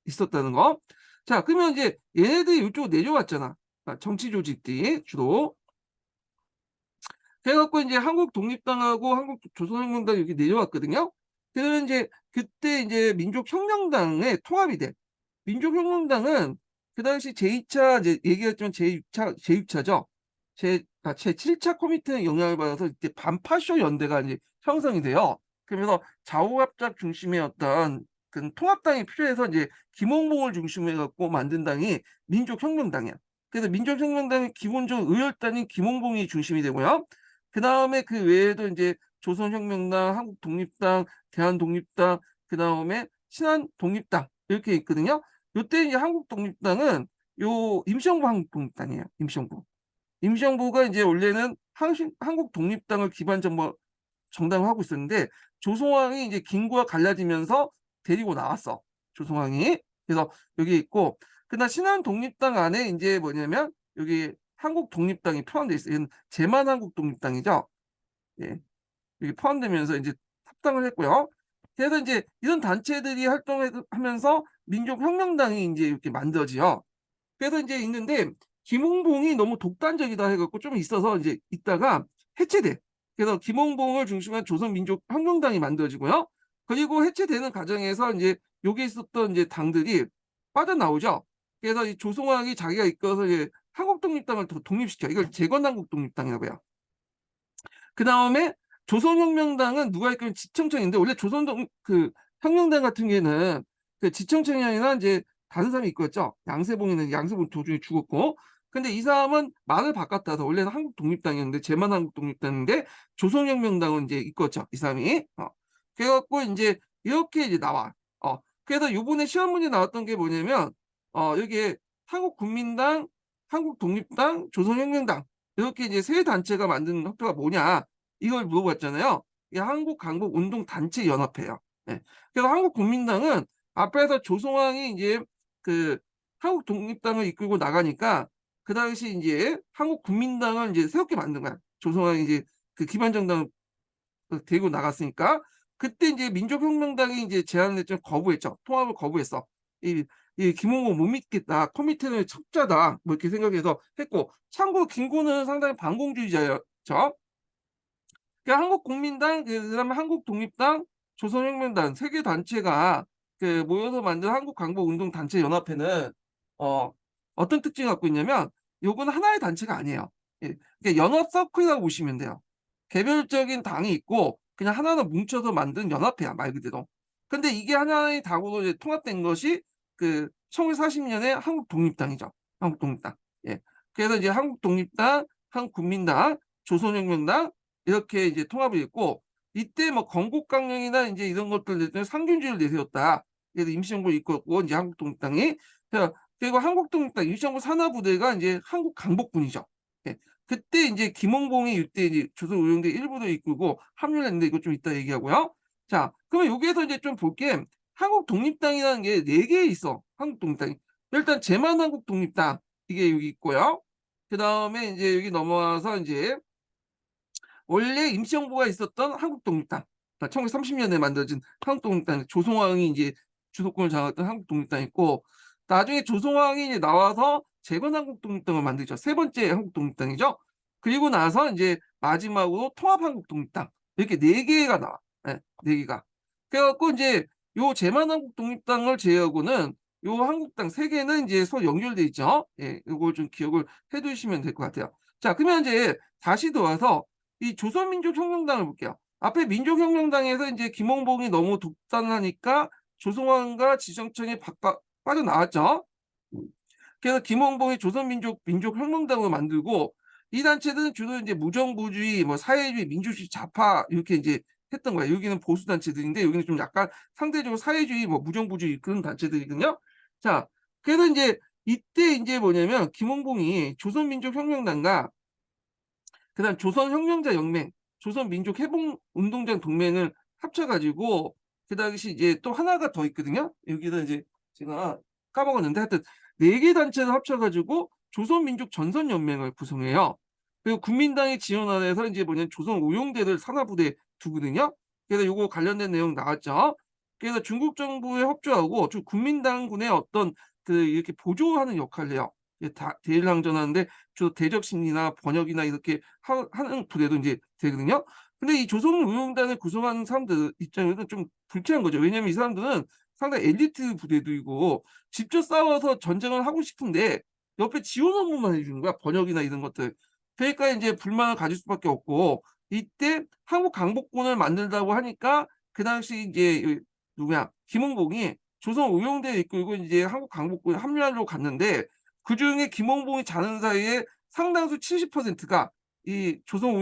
있었다는 거. 자, 그러면 이제 얘네들이 이쪽으로 내려왔잖아. 정치 조직들이 주로. 그래 갖고 인제 한국 독립당하고 한국 조선혁명당이 이렇게 내려왔거든요. 그러면 인제 그때 인제 민족혁명당에 통합이 돼. 민족혁명당은 그 당시 제2차, 이제 얘기했지만 제6차 제6 차죠. 자, 제7차 커미테의 영향을 받아서 이때 반파쇼 연대가 이제 형성이 돼요. 그러면서 좌우합작 중심의 어떤 그 통합당이 필요해서 이제 김홍봉을 중심으로 해갖고 만든 당이 민족혁명당이야. 그래서 민족혁명당의 기본적 의열단인 김홍봉이 중심이 되고요. 그 다음에 그 외에도 이제 조선혁명당, 한국독립당, 대한독립당, 그 다음에 신한독립당 이렇게 있거든요. 요때 이제 한국독립당은 요 임시정부 한국독립당이에요. 임시정부가 이제 원래는 한국독립당을 기반 정당을 하고 있었는데 조성왕이 이제 김구와 갈라지면서 데리고 나왔어. 조성왕이. 그래서 여기 있고 그다음 신한독립당 안에 이제 뭐냐면 여기 한국독립당이 포함되어 있어요. 얘는 제만한국독립당이죠. 예. 여기 포함되면서 이제 합당을 했고요. 그래서 이제 이런 단체들이 활동하면서 민족혁명당이 이제 이렇게 만들어지요. 그래서 이제 있는데 김홍봉이 너무 독단적이다 해갖고 좀 있어서 이제 있다가 해체돼. 그래서 김홍봉을 중심한 조선민족혁명당이 만들어지고요. 그리고 해체되는 과정에서 이제 여기 있었던 이제 당들이 빠져나오죠. 그래서 이 조성왕이 자기가 이끌어서 이제 한국독립당을 더 독립시켜. 이걸 재건한국독립당이라고요. 그 다음에 조선혁명당은 누가 이끄는 지청청인데 원래 그 혁명당 같은 경우에는 그 지청청이 아니라 이제 다른 사람이 이끌었죠. 양세봉 도중에 죽었고. 근데 이 사람은 말을 바꿨다서 원래는 한국독립당이었는데 제만 한국독립당인데 조선혁명당은 이제 이끌었죠. 이 사람이. 그래갖고 이제 이렇게 이제 나와. 그래서 요번에 시험 문제 나왔던 게 뭐냐면 여기에 한국국민당, 한국독립당, 조선혁명당 이렇게 이제 세 단체가 만든 학교가 뭐냐 이걸 물어봤잖아요. 이게 한국강북운동단체연합회예요. 네. 그래서 한국국민당은 앞에서 조성왕이 이제 그 한국독립당을 이끌고 나가니까 그 당시 이제 한국국민당을 이제 새롭게 만든 거야. 조성왕이 이제 그 기반정당을 데리고 나갔으니까 그때 이제 민족혁명당이 이제 제안을 했죠. 거부했죠. 통합을 거부했어. 이 김홍곤 못 믿겠다. 커미테는 첩자다. 뭐 이렇게 생각해서 했고 참고로 김구는 상당히 반공주의자였죠. 그러니까 한국국민당, 그다음에 한국독립당, 조선혁명당 세 개 단체가 그 모여서 만든 한국강북운동단체연합회는 어떤 특징을 갖고 있냐면 요거는 하나의 단체가 아니에요. 예, 그러니까 연합 서클이라고 보시면 돼요. 개별적인 당이 있고 그냥 하나는 뭉쳐서 만든 연합회야 말 그대로. 근데 이게 하나의 당으로 이제 통합된 것이 그 1940년에 한국독립당이죠. 한국독립당. 예. 그래서 이제 한국독립당, 한국국민당, 조선혁명당 이렇게 이제 통합을 했고 이때 뭐 건국강령이나 이제 이런 것들 내서 상균주의를 내세웠다. 그래서 임시정부를 이끌었고 이제 한국독립당이 그리고 한국독립당 임시정부 산하부대가 이제 한국강복군이죠. 예. 그때 이제 김홍봉이 이때 이제 조선의용대 일부를 이끌고 합류를 했는데 이거 좀 이따 얘기하고요. 자, 그러면 여기에서 이제 좀 볼게 한국독립당이라는 게 4개 있어. 한국독립당이. 일단 제만한국독립당 이게 여기 있고요. 그 다음에 이제 여기 넘어와서 이제 원래 임시정부가 있었던 한국독립당, 1930년에 만들어진 한국독립당, 조성왕이 이제 주도권을 장악했던 한국독립당 있고, 나중에 조성왕이 이제 나와서 재건한국독립당을 만들죠. 세 번째 한국독립당이죠. 그리고 나서 이제 마지막으로 통합한국독립당 이렇게 4개가 나와. 네, 4개가. 그래갖고 이제 요 재만한국독립당을 제외하고는 요 한국당 3개는 이제 서로 연결돼 있죠. 예, 요걸 좀 기억을 해두시면 될 것 같아요. 자, 그러면 이제 다시 돌아와서 이 조선민족혁명당을 볼게요. 앞에 민족혁명당에서 이제 김홍봉이 너무 독단하니까 조성왕과 지정청이 빠져나왔죠. 그래서 김홍봉이 민족혁명당을 만들고 이 단체들은 주로 이제 무정부주의, 뭐 사회주의, 민주주의 좌파 이렇게 이제 했던 거예요. 여기는 보수 단체들인데 여기는 좀 약간 상대적으로 사회주의, 뭐 무정부주의 그런 단체들이거든요. 자, 그래서 이제 이때 이제 뭐냐면 김홍봉이 조선민족혁명당과 그다음 조선혁명자연맹, 조선민족해방운동장 동맹을 합쳐가지고 그 당시 이제 또 하나가 더 있거든요. 여기다 이제 제가 까먹었는데 하여튼 4개 단체를 합쳐가지고 조선민족전선연맹을 구성해요. 그리고 국민당이 지원안에서 이제 뭐냐면 조선오용대를 산하부대에 두거든요. 그래서 요거 관련된 내용 나왔죠. 그래서 중국 정부에 협조하고 국민당군의 어떤 그 이렇게 보조하는 역할을 해요. 대일항전하는데 주로 대적 심리나 번역이나 이렇게 하는 부대도 이제 되거든요. 근데 이 조선의용단을 구성하는 사람들 입장에서는 좀 불쾌한 거죠. 왜냐면 이 사람들은 상당히 엘리트 부대들이고 직접 싸워서 전쟁을 하고 싶은데 옆에 지원 업무만 해주는 거야. 번역이나 이런 것들. 그러니까 이제 불만을 가질 수밖에 없고, 이때 한국 강복군을 만들자고 하니까 그 당시 이제 누구야 김홍봉이 조선 의용대에 이끌고 이제 한국 강복군에 합류하려고 갔는데, 그중에 김홍봉이 자는 사이에 상당수 70%가 이 조선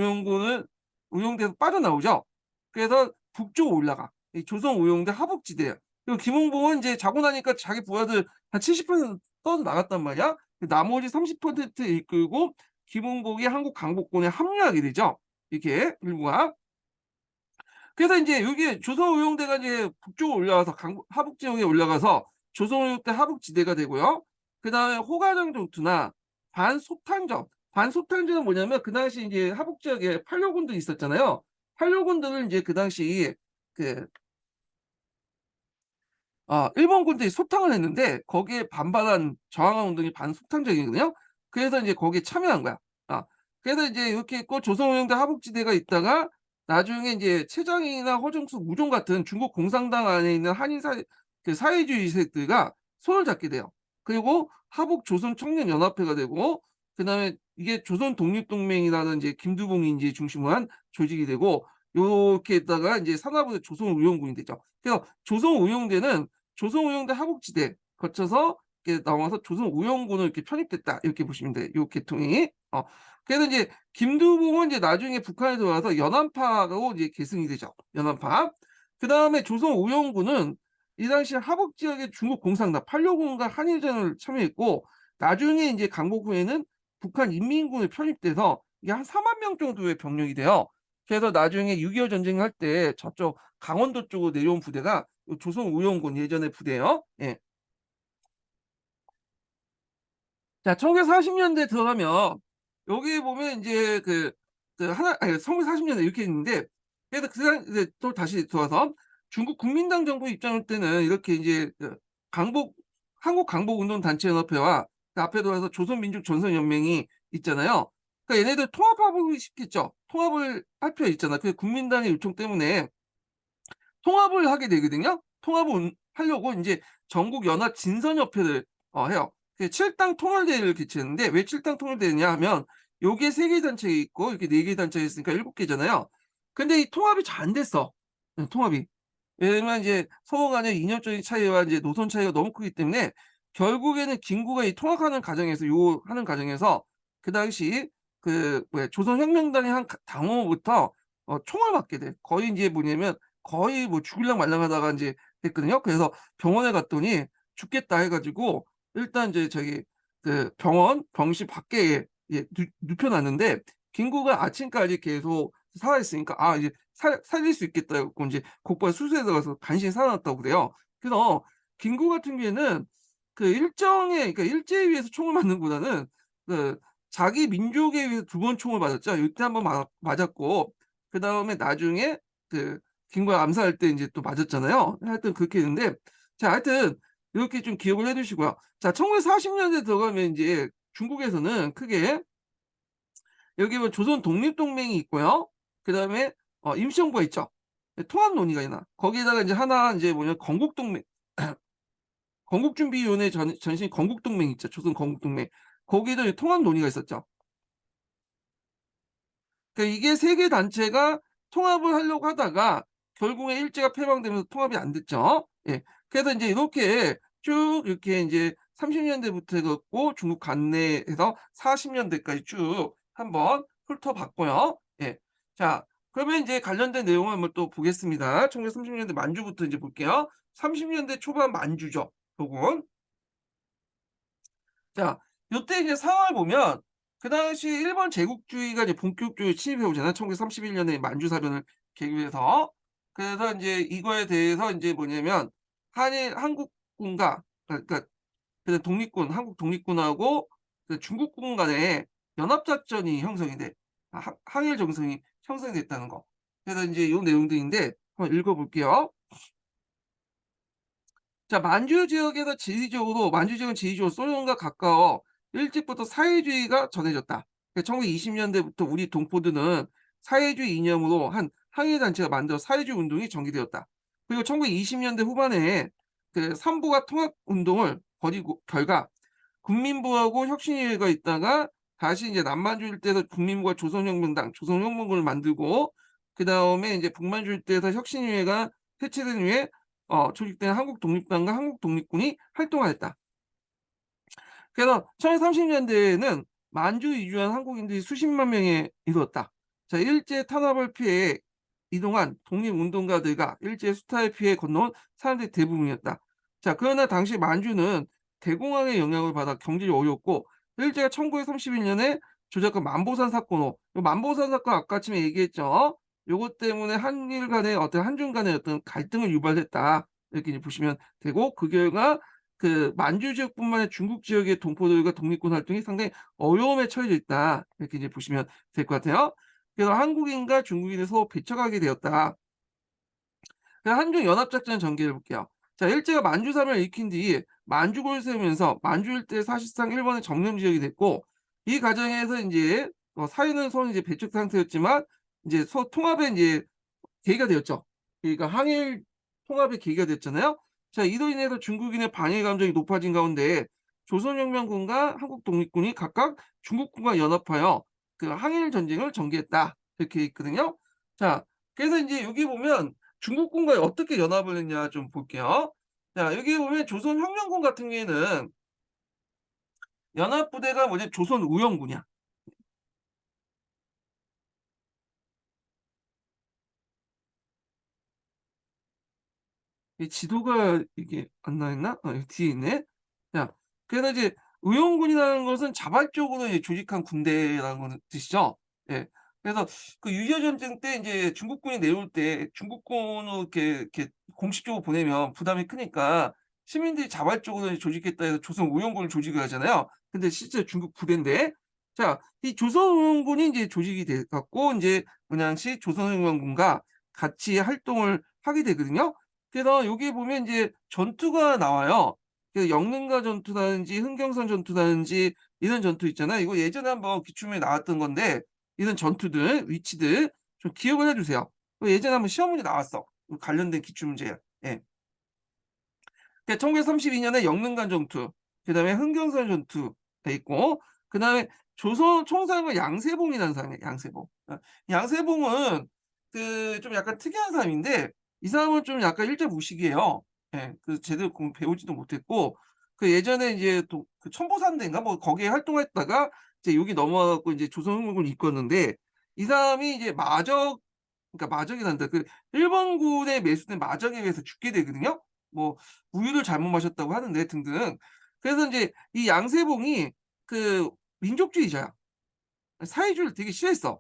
의용대에서 빠져나오죠. 그래서 북쪽으로 올라가. 이 조선 의용대 하북지대에. 그리고 김홍봉은 이제 자고 나니까 자기 부하들 한 70% 떠서 나갔단 말이야. 나머지 30% 이끌고 김홍복이 한국 강복군에 합류하게 되죠. 이렇게 일부가. 그래서 이제 여기 조선의용대가 이제 북쪽으로 올라가서 하북 지역에 올라가서 조선의용대 하북지대가 되고요. 그다음에 호가정 전투나 반소탄전. 반소탄전은 뭐냐면 그 당시 이제 하북 지역에 판로군들이 있었잖아요. 판로군들을 이제 그 당시 그 일본 군대에 소탕을 했는데 거기에 반발한 저항한 운동이 반소탕전이거든요. 그래서 이제 거기에 참여한 거야. 아, 그래서 이제 이렇게 있고 조선노동대 하북지대가 있다가 나중에 이제 최장이나 허정수, 무종 같은 중국 공산당 안에 있는 한인 그 사회주의 세력들과 손을 잡게 돼요. 그리고 하북 조선 청년 연합회가 되고, 그다음에 이게 조선 독립동맹이라는 이제 김두봉이 이제 중심으로 한 조직이 되고, 요렇게 있다가 이제 산하부대 조선의용군이 되죠. 그래서 조선의용대는 조선의용대 하북지대 거쳐서 이렇게 나와서 조선의용군으로 이렇게 편입됐다, 이렇게 보시면 돼요. 요 계통이. 그래서 이제 김두봉은 이제 나중에 북한에 들어와서 연안파로 이제 계승이 되죠. 연안파. 그 다음에 조선의용군은 이 당시 하북 지역의 중국 공산당 8.6군과 한일전을 참여했고, 나중에 이제 강복 후에는 북한 인민군에 편입돼서 이게 한 4만 명 정도의 병력이 돼요. 그래서 나중에 6.25 전쟁 할 때 저쪽 강원도 쪽으로 내려온 부대가 조선의용군 예전의 부대예요. 예. 자, 1940년대 들어가면 여기 보면 이제 그 하나 아니 1940년대 이렇게 있는데, 그래서 이제 또 다시 들어와서 중국 국민당 정부 입장일 때는 이렇게 이제 강복 한국 강복 운동 단체 연합회와 그 앞에 들어와서 조선민족 전선연맹이 있잖아요. 그러니까 얘네들 통합하고 싶겠죠. 통합을 할 필요 있잖아. 그 국민당의 요청 때문에 통합을 하게 되거든요. 통합을 하려고 이제 전국 연합 진선협회를 해요. 그 7당 통일대회를 개최했는데, 왜 7당 통일대회냐 하면 요게 3개 단체가 있고 이렇게 4개 단체가 있으니까 7개잖아요. 근데 이 통합이 잘 안 됐어. 통합이. 왜냐면 이제 서로 간의 이념적인 차이와 이제 노선 차이가 너무 크기 때문에 결국에는 김구가 이 통합하는 과정에서 하는 과정에서 그 당시 그 뭐야 조선혁명당의 한 당호부터 총을 맞게 돼. 거의 이제 뭐냐면 거의 뭐 죽을랑 말랑하다가 이제 됐거든요. 그래서 병원에 갔더니 죽겠다 해가지고 일단 이제 저기 그 병실 밖에 눕혀놨는데, 김구가 아침까지 계속 살아있으니까 이제 살릴 수 있겠다 해갖고 이제 곧바로 수술에 들어가서 간신히 살아났다고 그래요. 그래서 김구 같은 경우에는 그 그러니까 일제에 의해서 총을 맞는 보다는 그 자기 민족에 의해서 2번 총을 맞았죠. 이때 한 번 맞았고, 그 다음에 나중에 그 김구가 암살할 때 이제 또 맞았잖아요. 하여튼 그렇게 했는데, 자, 하여튼 이렇게 좀 기억을 해두시고요. 자, 1940년대 들어가면 이제 중국에서는 크게 여기 보면 조선 독립동맹이 있고요. 그 다음에 임시정부가 있죠. 통합 논의가 있나. 거기에다가 이제 하나 이제 뭐냐 건국동맹, 건국준비위원회 전신 건국동맹 있죠. 조선 건국동맹. 거기도 통합 논의가 있었죠. 그러니까 이게 3개 단체가 통합을 하려고 하다가 결국에 일제가 패망되면서 통합이 안 됐죠. 예. 그래서 이제 이렇게 쭉 이렇게 이제 30년대부터 해갖고 중국 관내에서 40년대까지 쭉 한번 훑어봤고요. 예. 자, 그러면 이제 관련된 내용을 한번 또 보겠습니다. 1930년대 만주부터 이제 볼게요. 30년대 초반 만주죠. 요건. 자, 요때 이제 상황을 보면 그 당시 일본 제국주의가 이제 본격적으로 침입해 오잖아요. 1931년에 만주사변을 계기로 해서. 그래서 이제 이거에 대해서 이제 뭐냐면 한국군과 그러니까 그 독립군, 한국 독립군하고 그 중국군 간의 연합작전이 형성이 돼. 항일 정성이 형성이 됐다는 거. 그래서 이제 요 내용들인데 한번 읽어볼게요. 자, 만주 지역은 지리적으로 소련과 가까워 일찍부터 사회주의가 전해졌다. 1920년대부터 우리 동포들은 사회주의 이념으로 한 항일단체가 만들어 사회주의 운동이 전개되었다. 그리고 1920년대 후반에 그 삼부가 통합 운동을 벌이고 결과 국민부하고 혁신위회가 있다가 다시 이제 남만주 일대에서 국민과 조선혁명당, 조선혁명군을 만들고 그다음에 이제 북만주 일대에서 혁신위회가 해체된 후에 조직된 한국독립당과 한국독립군이 활동하였다. 그래서 1930년대에는 만주 이주한 한국인들이 수십만 명에 이르렀다. 자, 일제 탄압을 피해 이동한 독립운동가들과 일제 수탈 피해 건너온 사람들이 대부분이었다. 자, 그러나 당시 만주는 대공황의 영향을 받아 경제이 어려웠고 일제가 1931년에 조작한 만보산 사건으로 만보산 사건 아까 아침에 얘기했죠. 요것 때문에 한일 간의 한중 간의 어떤 갈등을 유발했다. 이렇게 이제 보시면 되고 그 결과 그 만주 지역뿐만 아니라 중국 지역의 동포들과 독립군 활동이 상당히 어려움에 처해져 있다. 이렇게 이제 보시면 될 것 같아요. 그래서 한국인과 중국인이 서로 배척하게 되었다. 한중 연합작전 전개를 볼게요. 자, 일제가 만주사를 일으킨 뒤 만주국을 세우면서 만주 일대 사실상 일본의 점령 지역이 됐고 이 과정에서 이제 사회는 서로 이제 배척 상태였지만 이제 통합에 이제 계기가 되었죠. 그러니까 항일 통합의 계기가 됐잖아요. 자, 이로 인해서 중국인의 반일 감정이 높아진 가운데 조선혁명군과 한국독립군이 각각 중국군과 연합하여 그 항일 전쟁을 전개했다. 이렇게 있거든요. 자, 그래서 이제 여기 보면 중국군과 어떻게 연합을 했냐 좀 볼게요. 자, 여기 보면 조선혁명군 같은 경우에는 연합부대가 뭐냐 조선우영군이야. 이 지도가 이게 안 나있나? 여기 뒤에 있네. 자, 그래서 이제 의용군이라는 것은 자발적으로 이제 조직한 군대라는 건 뜻이죠. 예. 그래서 그 6.25 전쟁 때 이제 중국군이 내려올 때 중국군으로 이렇게 공식적으로 보내면 부담이 크니까 시민들이 자발적으로 이제 조직했다 해서 조선 의용군을 조직을 하잖아요. 근데 실제 중국 부대인데 자, 이 조선 의용군이 이제 조직이 돼 갖고 이제 문양시 조선 의용군과 같이 활동을 하게 되거든요. 그래서 여기 보면 이제 전투가 나와요. 그 영릉가 전투라든지 흥경선 전투라든지 이런 전투 있잖아요. 이거 예전에 한번 기출문에 나왔던 건데 이런 전투들, 위치들 좀 기억을 해 주세요. 예전에 한번 시험 문제 나왔어. 관련된 기출문제예요. 예. 1932년에 영릉간 전투, 그다음에 흥경선 전투가 있고, 그다음에 조선 총사령관 양세봉이라는 사람이에요. 양세봉. 양세봉은 그 좀 약간 특이한 사람인데 이 사람은 좀 약간 일제 무식이에요. 예. 그 제대로 배우지도 못했고 그 예전에 이제 또 그 천보산대인가 뭐 거기에 활동했다가 이제 여기 넘어와 갖고 이제 조선국을 이끌었는데 이 사람이 이제 그러니까 마적이란다. 그 일본군에 매수된 마적에 의해서 죽게 되거든요. 뭐 우유를 잘못 마셨다고 하는데 등등. 그래서 인제 이 양세봉이 그 민족주의자야. 사회주의를 되게 싫어했어.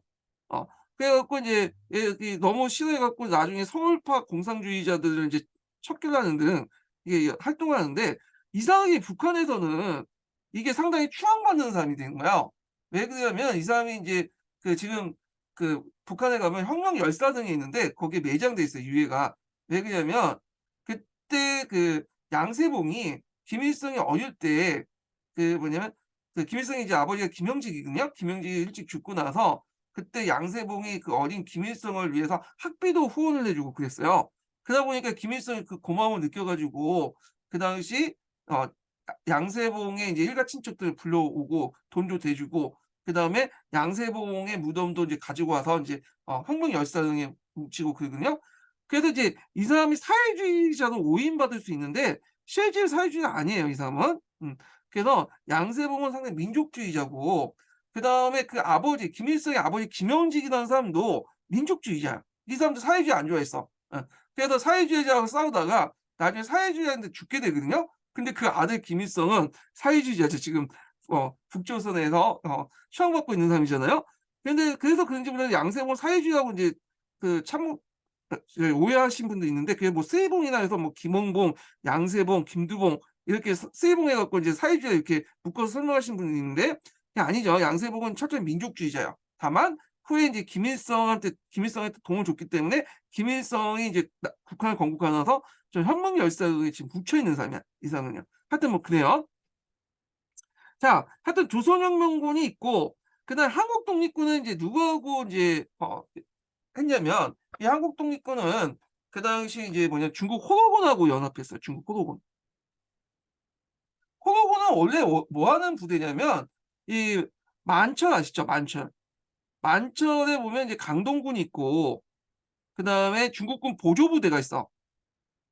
어 그래 갖고 인제 이 너무 싫어해 갖고 나중에 서울파 공산주의자들을 인제 척결하는 등 이게 활동을 하는데 이상하게 북한에서는 이게 상당히 추앙받는 사람이 된 거야. 왜 그러냐면 이 사람이 인제 그 지금 그 북한에 가면 혁명 열사등이 있는데 거기에 매장돼 있어요, 유해가. 왜 그러냐면 그때 그 양세봉이 김일성이 어릴 때 그 뭐냐면 그 김일성이 이제 아버지가 김영직이거든요. 김영직이 일찍 죽고 나서 그때 양세봉이 그 어린 김일성을 위해서 학비도 후원을 해 주고 그랬어요. 그러다 보니까 김일성이 그 고마움을 느껴 가지고 그 당시 어 양세봉의 이제 일가 친척들을 불러오고 돈도 대주고 그다음에 양세봉의 무덤도 이제 가지고 와서 인제 혁명열사등에 묻히고 그러거든요. 그래서 이제 이 사람이 사회주의자로 오인받을 수 있는데 실제 사회주의가 아니에요, 이 사람은. 그래서 양세봉은 상당히 민족주의자고 그다음에 그 아버지 김일성의 아버지 김영직이라는 사람도 민족주의자야. 이 사람도 사회주의 안 좋아했어. 그래서 사회주의자하고 싸우다가 나중에 사회주의자한테 죽게 되거든요. 근데 그 아들 김일성은 사회주의자죠. 지금 북조선에서 수양받고 있는 사람이잖아요. 근데 그래서 그런지 몰라도 양세봉은 사회주의하고 인제 그 참모 오해하신 분도 있는데 그게 뭐 세이봉이나 해서 뭐 김원봉, 양세봉, 김두봉 이렇게 세이봉 해 갖고 이제 사회주의 이렇게 묶어서 설명하시는 분이 있는데 그게 아니죠. 양세봉은 철저히 민족주의자예요. 다만 후에 인제 김일성한테 도움을 줬기 때문에 김일성이 이제 북한을 건국하면서 좀 혁명 열사에 지금 묻혀 있는 사람이야, 이 사람은요. 하여튼 뭐 그래요. 자, 하여튼 조선혁명군이 있고 그다음에 한국 독립군은 이제 누구하고 이제 했냐면 이 한국 독립군은 그 당시 이제 뭐냐 중국 호로군하고 연합했어요. 중국 호로군. 호로군은 원래 뭐 하는 부대냐면 이 만철 아시죠? 만철. 만철에 보면 이제 강동군이 있고 그다음에 중국군 보조부대가 있어.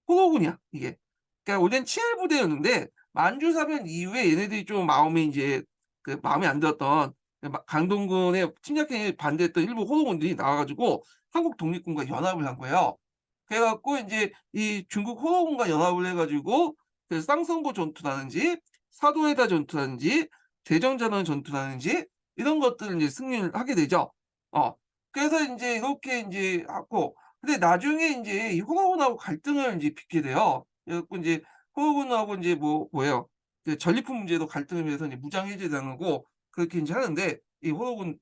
호노군이야 이게. 그러니까 원래는 친일부대였는데 만주사변 이후에 얘네들이 좀 마음이 인제 그 마음에 안 들었던 그 막 강동군의 침략행위에 반대했던 일부 호노군들이 나와 가지고 한국 독립군과 연합을 한 거예요. 그래 갖고 인제 이 중국 호노군과 연합을 해 가지고 그 쌍성보 전투라든지 사도해다 전투라든지 대전전원 전투라든지 이런 것들을 인제 승리를 하게 되죠. 어. 그래서 인제 이렇게 인제 하고 근데 나중에 인제 이 호노군하고 갈등을 인제 빚게 돼요. 그래 갖고 인제 호노군하고 인제 뭐예요. 그 전리품 문제도 갈등을 빚어서 인제 무장 해제당하고 그렇게 인제 하는데 이 호노군이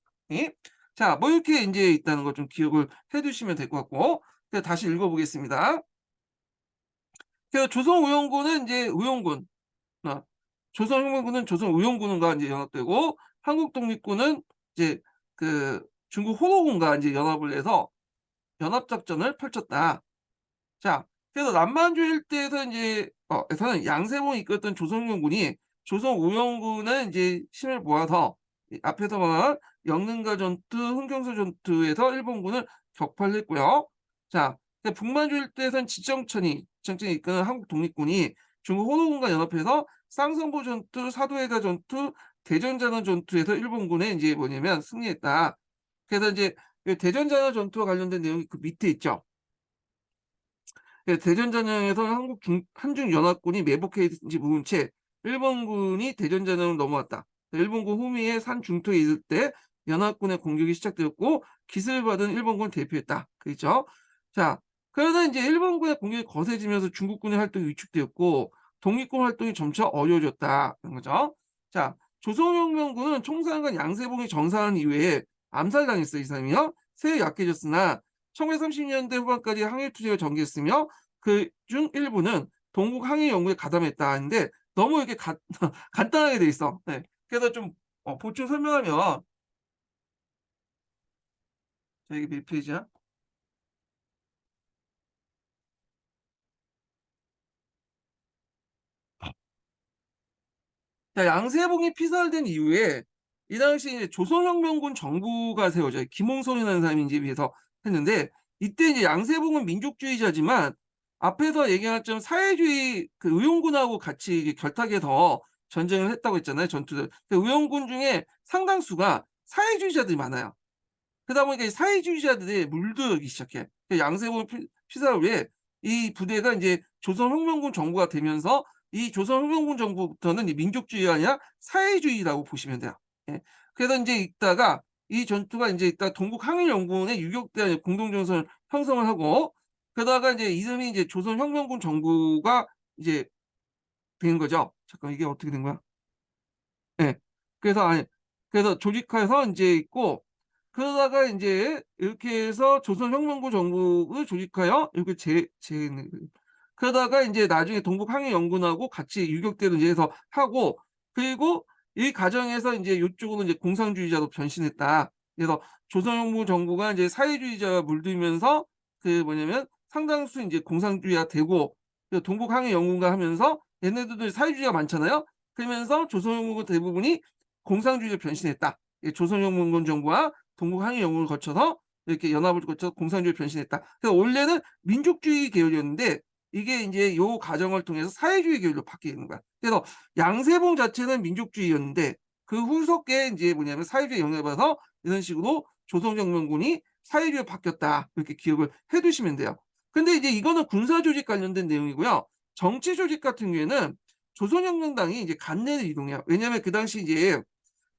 자 뭐 이렇게 인제 있다는 거 좀 기억을 해 두시면 될 것 같고 그 다시 읽어 보겠습니다. 그 조선의용군은 인제 의용군 어 조선혁명군은 조선의용군과 인제 연합되고 한국독립군은 이제 그 중국 호노군과 인제 연합을 해서 연합작전을 펼쳤다. 자 그래서 남만주 일대에서 인제 에서는 양세봉이 이끌었던 조선용군이 조선우영군의 인제 힘을 모아서 이 앞에서 말한 영능가 전투, 흥경수 전투에서 일본군을 격파를 했고요. 자 그 북만주 일대에서는 지정천이 이끄는 한국 독립군이 중국 호노군과 연합해서 쌍성보 전투, 사도해가 전투, 대전장원 전투에서 일본군에 인제 뭐냐면 승리했다. 그래서 인제 그 대전장원 전투와 관련된 내용이 그 밑에 있죠. 예 대전전형에서 한중 연합군이 매복해 있는지 모른 채 일본군이 대전전형을 넘어왔다. 일본군 후미에 산 중턱에 있을 때 연합군의 공격이 시작되었고 기습을 받은 일본군을 대피했다. 그랬죠. 자 그러다 인제 일본군의 공격이 거세지면서 중국군의 활동이 위축되었고 독립군 활동이 점차 어려워졌다는 거죠. 자 조선혁명군은 총사령관 양세봉이 정사한 이후에 암살당했어요, 이 사람이요. 세에 약해졌으나 1930년대 후반까지 항일 투쟁을 전개했으며 그중 일부는 동북 항일 연구에 가담했다 하는데 너무 이렇게 간 간단하게 돼 있어. 네. 그래서 좀 보충 설명하면 자 이게 몇 페이지야? 자 양세봉이 피살된 이후에 이 당시 이제 조선혁명군 정부가 세워져요. 김홍성이라는 사람이 인제 위해서 했는데 이때 이제 양세봉은 민족주의자지만 앞에서 얘기한 것처럼 사회주의 그 의용군하고 같이 이게 결탁해서 전쟁을 했다고 했잖아요, 전투를. 그 의용군 중에 상당수가 사회주의자들이 많아요. 그러다 보니까 이 사회주의자들이 물들기 시작해. 그 양세형 피살 후에 이 부대가 인제 조선혁명군 정부가 되면서 이 조선혁명군 정부부터는 이 민족주의가 아니라 사회주의라고 보시면 돼요. 예. 그래서 인제 있다가 이 전투가 인제 있다가 동북 항일연군의 유격대와 공동전선을 형성을 하고 그러다가 인제 이름이 이제 조선혁명군 정부가 이제 된 거죠. 잠깐 이게 어떻게 된 거야? 예. 그래서 그래서 조직해서 인제 있고 그러다가 인제 이렇게 해서 조선혁명군 정부를 조직하여 이렇게 그러다가 인제 나중에 동북항해연군하고 같이 유격대를 이제 해서 하고 그리고 이 과정에서 인제 요쪽으로 이제 공산주의자로 변신했다. 그래서 조선혁명 정부가 인제 사회주의자가 물들면서 그 뭐냐면 상당수 인제 공산주의가 되고 그 동북항해연군과 하면서 얘네들도 사회주의가 많잖아요. 그러면서 조선혁명군 대부분이 공산주의로 변신했다. 이 조선혁명군 정부와 동북항해연군을 거쳐서 이렇게 연합을 거쳐서 공산주의로 변신했다. 그래서 원래는 민족주의 계열이었는데 이게 인제 요 과정을 통해서 사회주의 계열로 바뀌는 거야. 그래서 양세봉 자체는 민족주의였는데 그 후속기에 인제 뭐냐면 사회주의에 영향을 받아서 이런 식으로 조선혁명군이 사회주의로 바뀌었다. 이렇게 기억을 해 두시면 돼요. 근데 이제 이거는 군사 조직 관련된 내용이고요. 정치 조직 같은 경우에는 조선혁명당이 이제 관내를 이동해요. 왜냐하면 그 당시 이제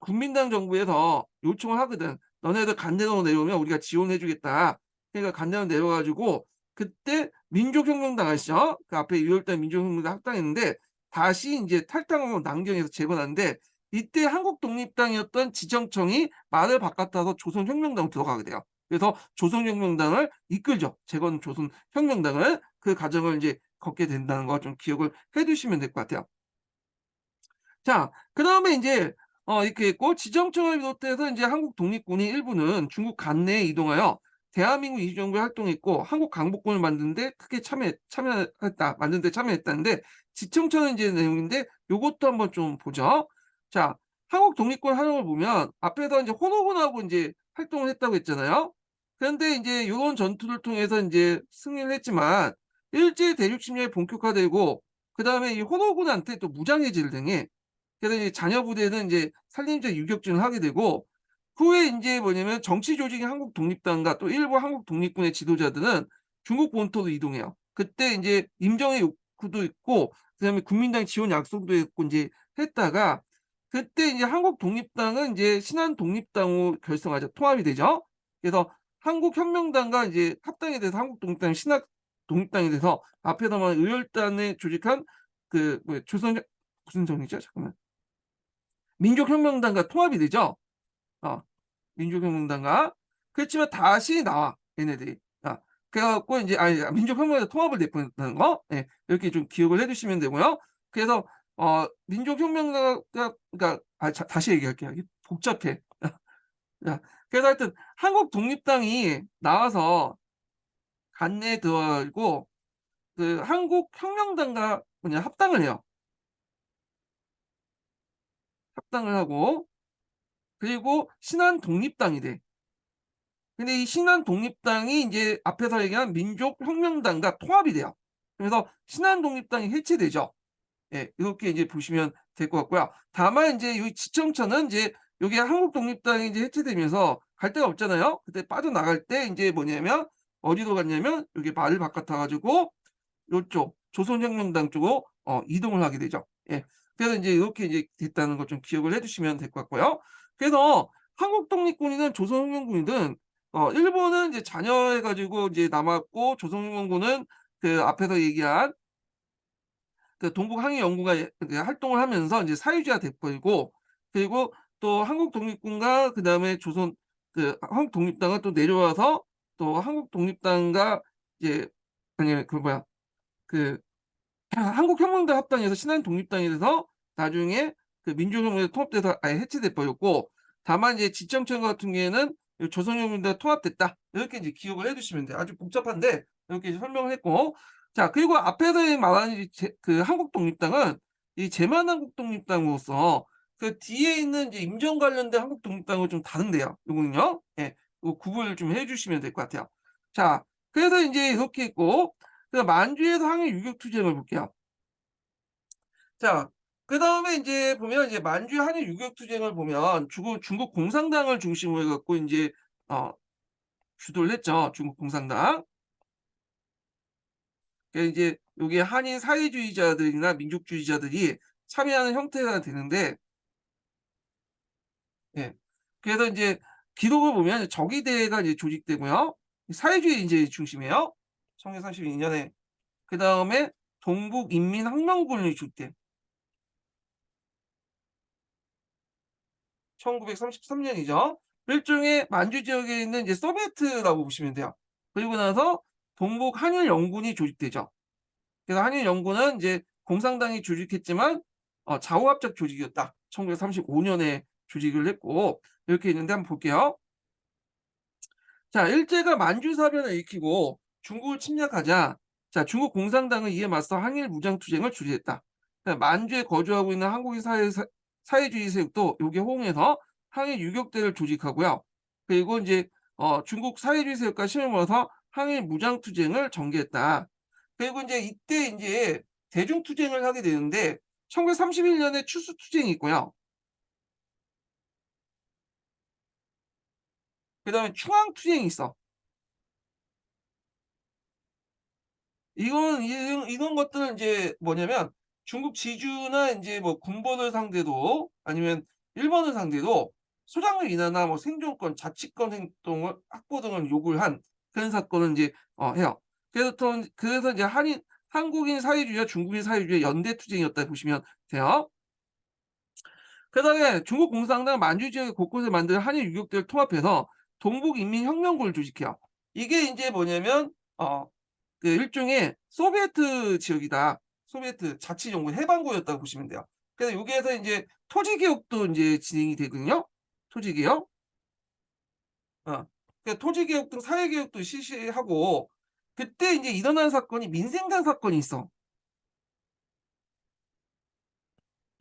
국민당 정부에서 요청을 하거든. "너네들 간내로 내려오면 우리가 지원해 주겠다." 그러니까 간내로 내려 가지고 그때 민족혁명당 아시죠? 그 앞에 6 월달 민족혁명당 합당했는데 다시 인제 탈당하고 남경에서 재건하는데 이때 한국독립당이었던 지정청이 말을 바꿔서 조선혁명당으로 들어가게 돼요. 그래서 조선혁명당을 이끌죠. 재건 조선혁명당을 그 과정을 인제 걷게 된다는 거 좀 기억을 해 두시면 될 것 같아요. 자 그다음에 인제 이렇게 했고 지정청을 비롯해서 인제 한국 독립군이 일부는 중국 관내에 이동하여 대한민국 임시정부에 활동했고 한국 강복권을 만드는 데 크게 참여했다. 만드는 데 참여했다는데 지청청은 인제 내용인데 요것도 한번 좀 보죠. 자 한국 독립군 활동을 보면 앞에서 인제 혼호군하고 인제 활동을 했다고 했잖아요. 그런데 인제 요런 전투를 통해서 인제 승리를 했지만 일제 대륙 침략이 본격화되고 그다음에 이 혼호군한테 또 무장해제를 당해. 그래서 이제 자녀 부대는 인제 산림적 유격전을 하게 되고 후에 인제 뭐냐면 정치 조직인 한국 독립당과 또 일부 한국 독립군의 지도자들은 중국 본토로 이동해요. 그때 인제 임정의 욕구도 있고 그다음에 국민당 지원 약속도 했고 인제 했다가 그때 이제 한국 독립당은 인제 신한 독립당으로 결성하죠. 통합이 되죠. 그래서 한국혁명당과 이제 합당이 돼서 한국 독립당이 신학 독립당이 돼서 앞에서 말한 의열단을 조직한 그 뭐야 조선혁 무슨 정이죠? 잠깐만. 민족혁명당과 통합이 되죠. 어. 민족혁명당과. 그렇지만 다시 나와 얘네들이. 그래 갖고 인제 아니 민족혁명에서 통합을 내보냈다는 거 이렇게 좀 기억을 해 두시면 되고요. 그래서 민족혁명가가 그러니까 다시 얘기할게요. 이게 복잡해. 자 그래서 하여튼 한국 독립당이 나와서 관내에 들어 가지고 그 한국혁명당과 뭐냐 합당을 해요. 합당을 하고 그리고 신한독립당이 돼. 근데 이 신한독립당이 인제 앞에서 얘기한 민족혁명당과 통합이 돼요. 그래서 신한독립당이 해체되죠. 요렇게 이제 보시면 될 것 같고요. 다만 인제 요 지청천은 인제 요게 한국 독립당이 이제 해체되면서 갈 데가 없잖아요. 그때 빠져나갈 때 인제 뭐냐면 어디로 갔냐면 여기 말을 바꿔 가지고 요쪽 조선혁명당 쪽으로 이동을 하게 되죠. 그래서 인제 요렇게 이제 됐다는 걸 좀 기억을 해 두시면 될 것 같고요. 그래서 한국 독립군이든 조선혁명군이든 일본은 이제 잔여해 가지고 이제 남았고 조선혁명군은 그 앞에서 얘기한 그 동북 항해 연구가 그 활동을 하면서 인제 사회주의가 돼 버리고 그리고 또 한국 독립군과 그다음에 조선 그 한국 독립당은 또 내려와서 또 한국 독립당과 이제 아니 그 뭐야 그 한국혁명당 합당해서 신한독립당이 돼서 나중에 그 민족혁명에 통합돼서 아예 해체돼 버렸고 다만 이제 지청천 같은 경우에는 요 조선혁명당과 통합됐다. 이렇게 이제 기억을 해 두시면 돼요. 아주 복잡한데 이렇게 이제 설명을 했고 자 그리고 앞에서 말한 이 그 한국독립당은 이 제만한국독립당으로서 그 뒤에 있는 이제 임정 관련된 한국독립당은 좀 다른데요. 요거는요. 요거 구분을 좀 해 주시면 될 것 같아요. 자 그래서 인제 이렇게 있고 그다음 만주에서 항일 유격 투쟁을 볼게요. 자 그다음에 인제 보면 이제 만주 한일 유격 투쟁을 보면 중국 공산당을 중심으로 해 갖고 인제 어 주도를 했죠, 중국 공산당. 이제 요게 한인 사회주의자들이나 민족주의자들이 참여하는 형태가 되는데 예. 그래서 인제 기록을 보면 적의대가 이제 조직되고요. 사회주의 인제 중심이에요. 1932 년에. 그다음에 동북인민혁명군이 조직돼요. 1933 년이죠. 일종의 만주 지역에 있는 이제 소비에트라고 보시면 돼요. 그리고 나서 동북 한일 연군이 조직되죠. 그래서 한일 연군은 이제 공산당이 조직했지만 좌우합작 조직이었다. 1935 년에 조직을 했고 이렇게 있는데 한번 볼게요. 자 일제가 만주사변을 일으키고 중국을 침략하자 자 중국 공산당은 이에 맞서 항일 무장 투쟁을 주재했다. 그러니까 만주에 거주하고 있는 한국인 사회주의 세력도 요게 호응해서 항일 유격대를 조직하고요. 그리고 인제 중국 사회주의 세력과 힘을 모아서 항일 무장 투쟁을 전개했다. 그리고 인제 이때 인제 대중 투쟁을 하게 되는데 1931 년에 추수 투쟁이 있고요. 그다음에 충항 투쟁이 있어. 이런 것들은 인제 뭐냐면 중국 지주나 인제 뭐 군벌을 상대로 아니면 일본을 상대로 소장의 인하나 뭐 생존권, 자치권 행동을 확보 등을 요구를 한 그런 사건을 인제 해요. 그래서 이제 한국인 사회주의와 중국인 사회주의의 연대 투쟁이었다 보시면 돼요. 그다음에 중국 공산당 만주 지역 곳곳에 만든 한일 유격대를 통합해서 동북인민혁명군을 조직해요. 이게 인제 뭐냐면 그 일종의 소비에트 지역이다. 소비에트 자치정부 해방구였다고 보시면 돼요. 그래서 여기에서 인제 토지 개혁도 인제 진행이 되거든요. 토지 개혁. 그 토지 개혁 등 사회 개혁도 실시하고 그때 인제 일어난 사건이 민생당 사건이 있어.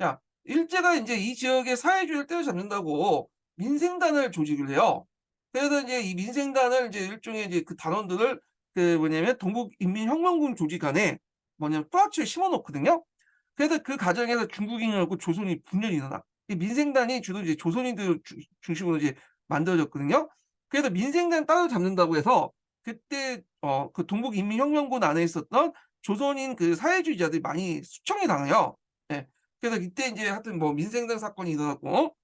야 일제가 이제 이 지역의 사회주의를 때려잡는다고 민생단을 조직을 해요. 그래서 이제 이 민생단을 이제 일종의 이제 그 단원들을 그 뭐냐면 동북인민혁명군 조직 안에 뭐냐면 프라치에 심어 놓거든요. 그래서 그 과정에서 중국인하고 조선이 분열이 일어나. 이 민생단이 주로 이제 조선인들 중심으로 이제 만들어졌거든요. 그래서 민생단 따로잡는다고 해서 그때 그 동북인민혁명군 안에 있었던 조선인 그 사회주의자들이 많이 수청이 당해요. 예. 그래서 이때 인제 하여튼 뭐 민생단 사건이 일어났고,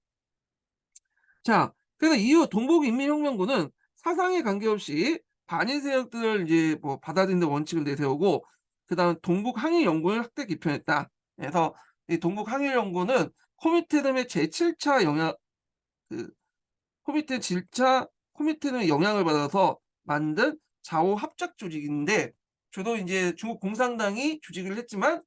자 그래서 이후 동북인민혁명군은 사상에 관계없이 반일 세력들을 이제 뭐 받아들이는 원칙을 내세우고, 그다음 동북항일연군을 확대 개편했다. 그래서 이 동북항일연군은 코미테름의 제7차 영향 그 코미테 질차 코미테름의 영향을 받아서 만든 좌우 합작 조직인데, 주로 인제 중국 공산당이 조직을 했지만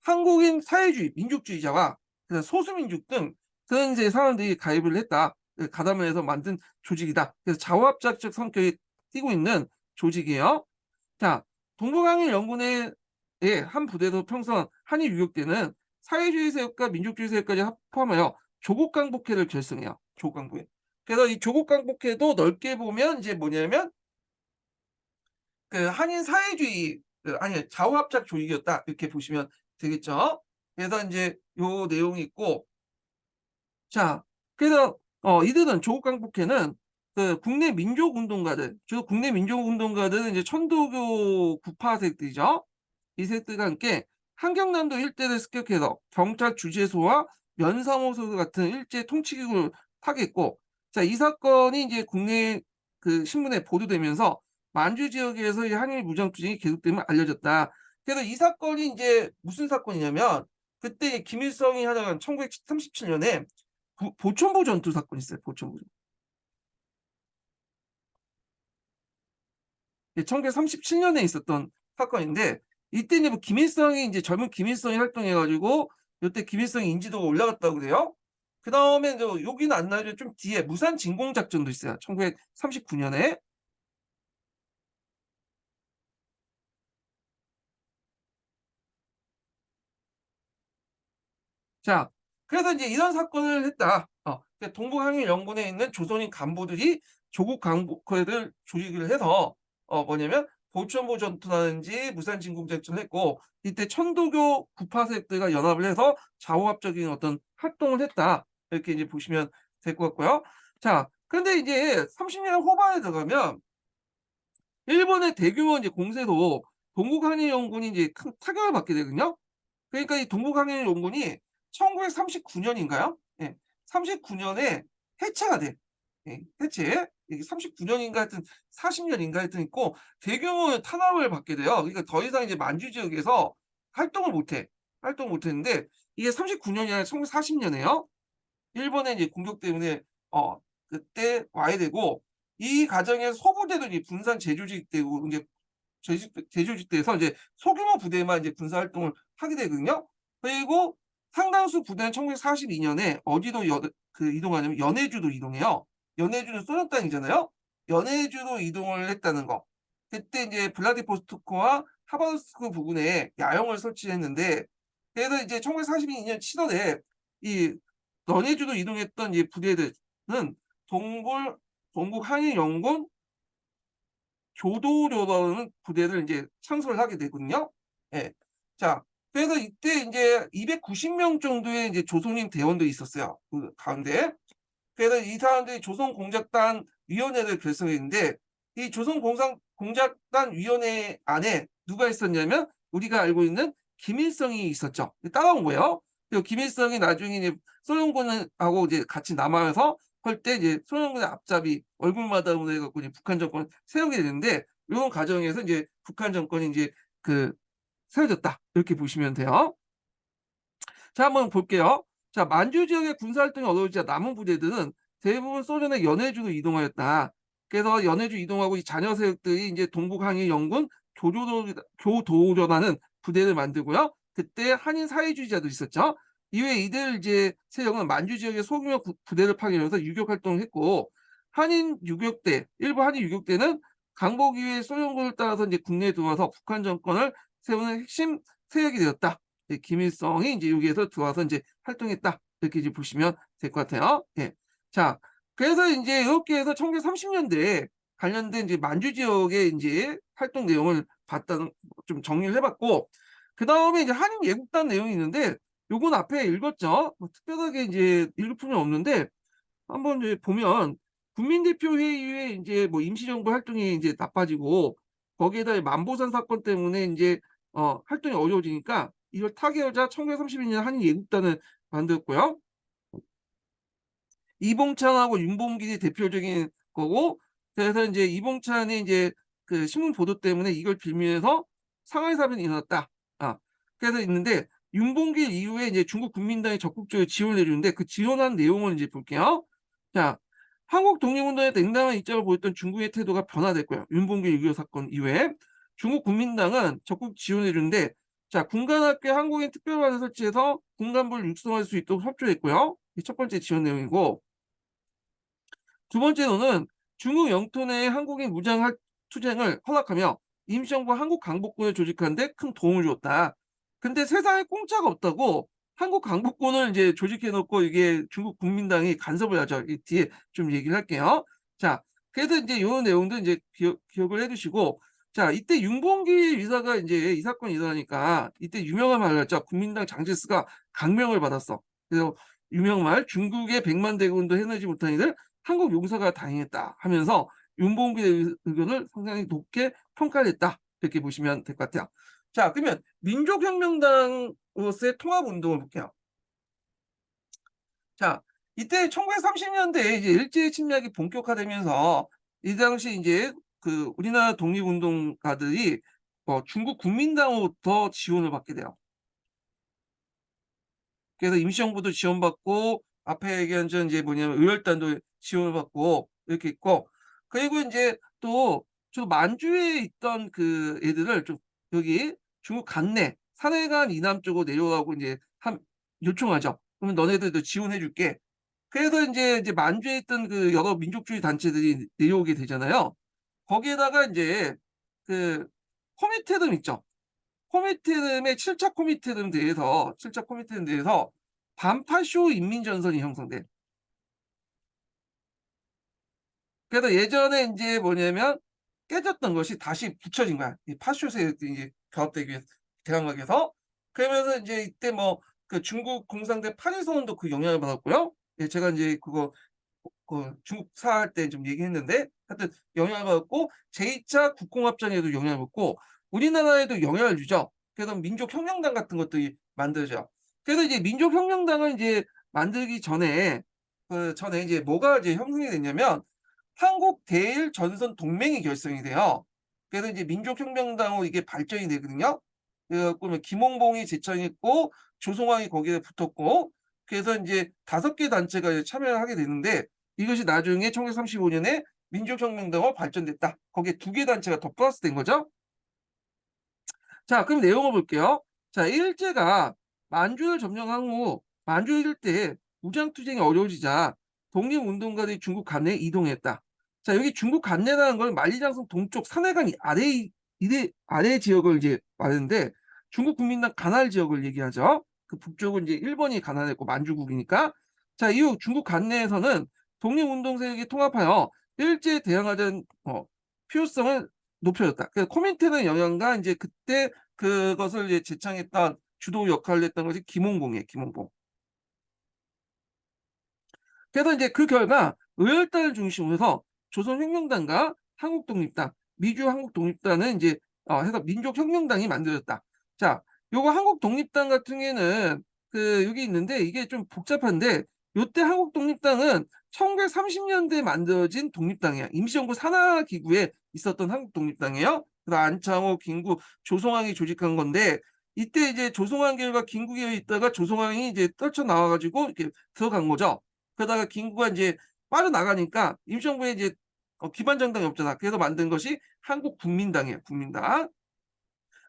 한국인 사회주의 민족주의자와 그다음 소수민족 등 그런 이제 사람들이 가입을 했다. 가담을 해서 만든 조직이다. 그래서 좌우 합작적 성격이 띠고 있는 조직이에요. 자, 동북항일 연군의 한 부대도 평선 한일 유격 때는 사회주의 세력과 민족주의 세력까지 포함하여 조국 강복회를 결성해요. 조국 강복회. 그래서 이 조국 강복회도 넓게 보면 이제 뭐냐면 그 한인 사회주의 아니 좌우합작 조직이었다 이렇게 보시면 되겠죠. 그래서 인제 요 내용이 있고, 자 그래서 이들은 조국 강복회는 그 국내 민족운동가들, 주로 국내 민족운동가들은 이제 천도교 구파 세력들이죠. 이 세력들과 함께 한경남도 일대를 습격해서 경찰 주재소와 면사무소 같은 일제 통치기구를 파괴했고, 자 이 사건이 이제 국내 그 신문에 보도되면서 만주 지역에서 이 한일 무장 투쟁이 계속됨을 알려졌다. 그래서 이 사건이 인제 무슨 사건이냐면, 그때 김일성이 하던 1937 년에 보천보 전투 사건이 있어요. 보천보 전투. 예 1937 년에 있었던 사건인데, 이때 이제 뭐 김일성이 인제 젊은 김일성이 활동해 가지고 요때 김일성의 인지도가 올라갔다고 그래요. 그다음에 인제 여기는 안 나오지만 좀 뒤에 무산 진공 작전도 있어요. 1939 년에. 자 그래서 인제 이런 사건을 했다. 동북항일연군에 있는 조선인 간부들이 조국 강복회를 조직을 해서 뭐냐면 보천보 전투라든지 무산 진공 작전을 했고, 이때 천도교 구파 세력들과 연합을 해서 좌우합적인 어떤 활동을 했다. 이렇게 이제 보시면 될 것 같고요. 자 그런데 이제 30년 후반에 들어가면 일본의 대규모 이제 공세로 동북한일연군이 이제 큰 타격을 받게 되거든요. 그러니까 이 동북항일연군이 1939 년인가요? 예. 39 년에 해체가 돼. 예. 해체. 이게 39 년인가 하여튼 40 년인가 하여튼 있고 대규모 탄압을 받게 돼요. 그러니까 더 이상 이제 만주 지역에서 활동을 못 해. 활동을 못 했는데, 이게 39 년이 아니라 1940 년에요. 일본의 이제 공격 때문에 그때 와야 되고, 이 과정에서 소부대들이 분산 재조직되고 인제 재조직돼서 이제 소규모 부대만 이제 군사 활동을 하게 되거든요. 그리고 상당수 부대는 1942 년에 어디로 이동하냐면 연해주로 이동해요. 연해주는 소련 땅이잖아요. 연해주로 이동을 했다는 거. 그때 인제 블라디보스토크와 하바rov스크 부근에 야영을 설치했는데, 그래서 이제 1942년 7 월에 이 연해주로 이동했던 이 부대들은 동북항일연군 교도로라는 부대를 인제 창설을 하게 되거든요. 예. 자 그래서 이때 인제 290명 정도의 이제 조선인 대원들이 있었어요, 그 가운데. 그래서 이 사람들이 조선공작단 위원회를 결성했는데, 이 조선공작단 위원회 안에 누가 있었냐면 우리가 알고 있는 김일성이 있었죠. 따라온 거예요. 그리고 김일성이 나중에 이제 소련군하고 이제 같이 남아서 할 때 이제 소련군의 앞잡이 얼굴마담으로 해 갖고 이제 북한 정권을 세우게 되는데, 요런 과정에서 이제 북한 정권이 인제 그 세워졌다. 이렇게 보시면 돼요. 자 한번 볼게요. 자 만주 지역의 군사 활동이 어려워지자 남은 부대들은 대부분 소련의 연해주로 이동하였다. 그래서 연해주 이동하고 이 잔여 세력들이 인제 동북항일연군 교도로라는 부대를 만들고요. 그때 한인 사회주의자도 있었죠. 이후에 이들 이제 세력은 만주 지역의 소규모 부대를 파견해서 유격 활동을 했고, 한인 유격대 일부 한인 유격대는 강복 이후에 소련군을 따라서 인제 국내에 들어와서 북한 정권을 세우는 핵심 세력이 되었다. 이제 김일성이 이제 여기에서 들어와서 이제 활동했다. 이렇게 이제 보시면 될 것 같아요. 예. 자, 그래서 인제 이렇게 해서 1930 년대에 관련된 이제 만주 지역의 인제 활동 내용을 봤다는 좀 정리를 해 봤고, 그다음에 이제 한인 예국단 내용이 있는데 요건 앞에 읽었죠. 뭐 특별하게 인제 읽을 필요는 없는데 한번 이제 보면 국민대표회의에 인제 뭐 임시정부 활동이 인제 나빠지고 거기에다 만보산 사건 때문에 인제 활동이 어려워지니까 이걸 타개하자 1931년 한인 예국단을 만들었고요. 이봉찬하고 윤봉길이 대표적인 거고, 그래서 인제 이봉찬이 인제 그 신문 보도 때문에 이걸 빌미해서 상하이 사변이 일어났다. 아 그래서 있는데 윤봉길 이후에 이제 중국 국민당이 적극적으로 지원을 해 주는데 그 지원한 내용을 이제 볼게요. 자, 한국 독립운동에 냉담한 입장을 보였던 중국의 태도가 변화됐고요. 윤봉길 6.25 사건 이후에 중국 국민당은 적극 지원해 주는데, 자, 군관학교에 한국인 특별반을 설치해서 군간부를 육성할 수 있도록 협조했고요. 이게 첫 번째 지원 내용이고, 두 번째로는 중국 영토 내의 한국인 투쟁을 허락하며 임시정부 한국 강복군을 조직하는 데 큰 도움을 줬다. 근데 세상에 공짜가 없다고 한국 강복군을 이제 조직해 놓고 이게 중국 국민당이 간섭을 하죠. 이 뒤에 좀 얘기를 할게요. 자, 그래서 이제 요 내용도 이제 기억을 해 두시고, 자, 이때 윤봉길 위사가 이제 이 사건이 일어나니까 이때 유명한 말을 했죠. 국민당 장제스가 강명을 받았어. 그래서 유명한 말, "중국의 100만 대군도 해내지 못한 이들 한국 용사가 다행했다." 하면서 윤봉길의 의견을 상당히 높게 평가를 했다. 이렇게 보시면 될 것 같아요. 자, 그러면 민족혁명당으로서의 통합운동을 볼게요. 자, 이때 1930 년대에 이제 일제 침략이 본격화되면서 이 당시 인제 그 우리나라 독립운동가들이 중국 국민당으로부터 지원을 받게 돼요. 그래서 임시정부도 지원받고 앞에 얘기한 저 인제 뭐냐면 의열단도 지원을 받고 이렇게 있고, 그리고 인제 또 만주에 있던 그 애들을 좀 여기 중국 관내 산해관 이남 쪽으로 내려가고 인제 요청하죠. "그러면 너네들도 지원해 줄게." 그래서 인제 만주에 있던 그 여러 민족주의 단체들이 내려오게 되잖아요. 거기에다가 인제 그 코미테름 있죠. 코미테름의 7차 코미테름 내에서 7차 코미테름 내에서 반파쇼 인민전선이 형성돼. 그래서 예전에 인제 뭐냐면 깨졌던 것이 다시 붙여진 거야. 이 파쇼 세력들이 이제 결합되기 위해서 대항하기 위해서. 그러면서 인제 이때 뭐 그 중국 공산당 8.1 선언도 그 영향을 받았고요. 예, 제가 인제 그거 중국사 할 때 좀 얘기했는데 하여튼 영향을 받았고, 제2차 국공합전에도 영향을 받고 우리나라에도 영향을 주죠. 그래서 민족혁명당 같은 것들이 만들어져요. 그래서 이제 민족혁명당을 인제 만들기 전에 전에 이제 뭐가 이제 형성이 됐냐면 한국 대일 전선 동맹이 결성이 돼요. 그래서 이제 민족혁명당으로 이게 발전이 되거든요. 그래 갖고 뭐 김홍봉이 제창했고 조성황이 거기에 붙었고, 그래서 인제 5개 단체가 이제 참여를 하게 되는데 이것이 나중에 1935 년에 민족혁명당으로 발전됐다. 거기에 2개 단체가 더 플러스된 거죠. 자, 그럼 내용을 볼게요. 자, 일제가 만주를 점령한 후 만주 일대에 무장 투쟁이 어려워지자 독립운동가들이 중국 관내에 이동했다. 자, 여기 중국 관내라는 건 만리장성 동쪽 산해강 아래 지역을 이제 말하는데 중국 국민당 가날 지역을 얘기하죠. 그 북쪽은 이제 일본이 가난했고 만주국이니까. 자, 이후 중국 관내에서는 독립운동 세력이 통합하여 일제에 대항하던 필요성을 높여졌다. 그래서 코민테르의 영향과 인제 그때 그것을 이제 제창했던 주도 역할을 했던 것이 김홍봉이에요, 김홍봉. 그래서 인제 그 결과 의열단을 중심으로 해서 조선혁명당과 한국독립당, 미주한국독립단은 인제 해서 민족혁명당이 만들어졌다. 자, 요거 한국독립당 같은 경우에는 여기 있는데 이게 좀 복잡한데 요때 한국독립당은 1930 년대에 만들어진 독립당이에요. 임시정부 산하기구에 있었던 한국독립당이에요. 그래서 안창호, 김구, 조성황이 조직한 건데 이때 이제 조성황 계열과 김구 계열이 있다가 조성황이 이제 떨쳐나와 가지고 이렇게 들어간 거죠. 그러다가 김구가 인제 빠져나가니까 임시정부에 이제 기반 정당이 없잖아. 그래서 만든 것이 한국국민당이에요, 국민당.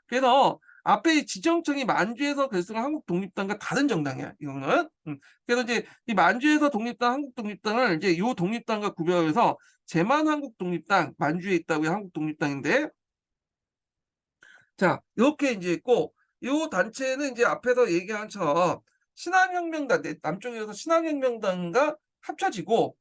그래서 앞에 이 지정청이 만주에서 결성한 한국독립당과 다른 정당이야, 이거는. 그래서 이제 이 만주에서 독립당, 한국독립당을 이제 요 독립당과 구별해서 제만한국독립당, 만주에 있다고 해 한국독립당인데, 자, 요렇게 인제 있고, 요 단체는 이제 앞에서 얘기한 것처럼 신한혁명당, 남쪽에서 신한혁명당과 합쳐지고,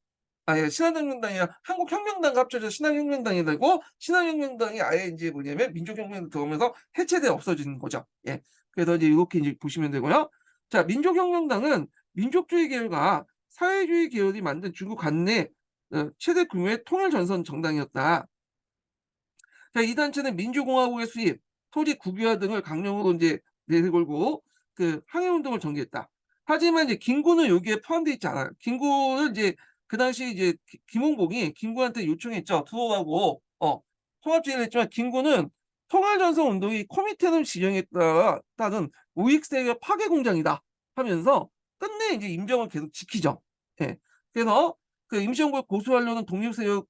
예, 신한혁명당이 아니라 한국혁명당과 합쳐져서 신한혁명당이 되고, 신한혁명당이 아예 이제 뭐냐면 민족혁명으로 들어오면서 해체돼 없어지는 거죠. 예. 그래서 이제 이렇게 이제 보시면 되고요. 자, 민족혁명당은 민족주의 계열과 사회주의 계열이 만든 중국 관내 최대 규모의 통일 전선 정당이었다. 자, 이 단체는 민주공화국의 수립, 토지 국유화 등을 강령으로 이제 내걸고 그 항해운동을 전개했다. 하지만 이제 김구는 여기에 포함되어 있지 않아요. 김구는 이제 그 당시 이제 김홍봉이 김구한테 요청했죠. 들어오라고 통합제의를 했지만 김구는 통일전선 운동이 코미테를 지정했다는 우익세력 파괴 공장이다 하면서 끝내 이제 임정을 계속 지키죠. 예. 그래서 그 임시정부를 고수하려는 독립세력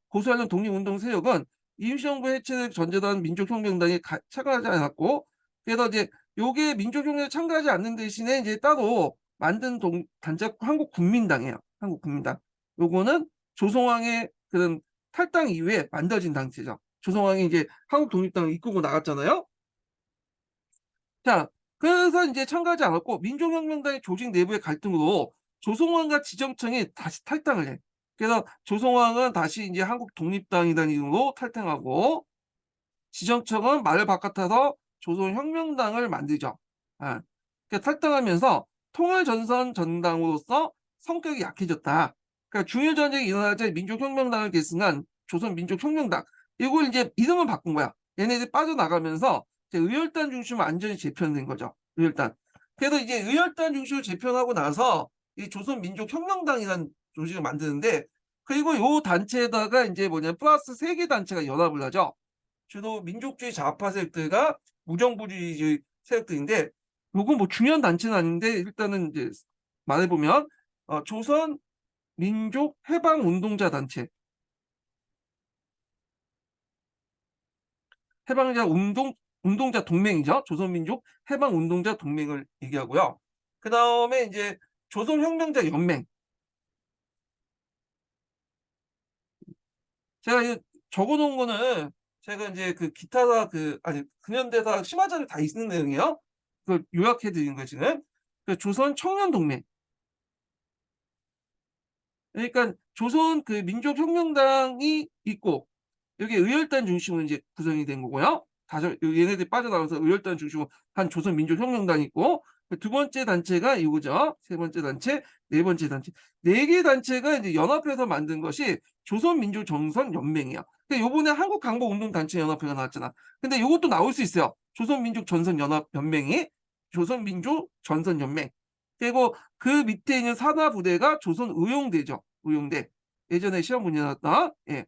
고수하려는 독립운동 세력은 임시정부 해체를 전제한 민족혁명당에 참가하지 않았고, 그래서 이제 요게 민족혁명에 참가하지 않는 대신에 이제 따로 만든 단체가 한국국민당이에요. 한국국민당. 요거는 조성왕의 그런 탈당 이후에 만들어진 단체죠. 조성왕이 이제 한국독립당을 이끌고 나갔잖아요. 자, 그래서 이제 참가하지 않았고 민족혁명당의 조직 내부의 갈등으로 조성왕과 지정청이 다시 탈당을 해. 그래서 조성왕은 다시 이제 한국독립당이라는 이름으로 탈당하고 지정청은 말을 바꿔서 조선혁명당을 만들죠. 아, 탈당하면서 통일전선 전당으로서 성격이 약해졌다. 그러니까 중일전쟁이 일어나자 민족혁명당을 계승한 조선민족혁명당. 이걸 이제 이름을 바꾼 거야. 얘네들이 빠져나가면서 이제 의열단 중심으로 완전히 재편된 거죠. 의열단. 그래서 이제 의열단 중심으로 재편하고 나서 이 조선민족혁명당이라는 조직을 만드는데, 그리고 요 단체에다가 이제 뭐냐 플러스 3개 단체가 연합을 하죠. 주로 민족주의 좌파 세력들과 무정부주의 세력들인데, 요건 뭐 중요한 단체는 아닌데 일단은 이제 말해보면 조선 민족 해방 운동자 단체, 해방자 운동자 동맹이죠. 조선민족 해방 운동자 동맹을 얘기하고요. 그 다음에 이제 조선혁명자 연맹. 제가 적어놓은 거는 제가 이제 그 기타사 아니 근현대사 심화전에 다 있는 내용이에요. 그걸 요약해 드린 거 지금. 그 조선 청년 동맹. 그러니까 조선 그 민족혁명당이 있고 여기 의열단 중심으로 이제 구성이 된 거고요. 얘네들이 빠져나와서 의열단 중심으로 한 조선 민족혁명당이 있고, 두 번째 단체가 이거죠. 세 번째 단체, 네 번째 단체. 네 개 단체가 이제 연합해서 만든 것이 조선민족전선연맹이야. 근데 요번에 한국강복운동단체 연합회가 나왔잖아. 근데 요것도 나올 수 있어요. 조선민족전선연합연맹이 조선민족전선연맹. 그리고 그 밑에 있는 산하 부대가 조선의용대죠. 의용대. 예전에 시험 문제 나왔다. 예.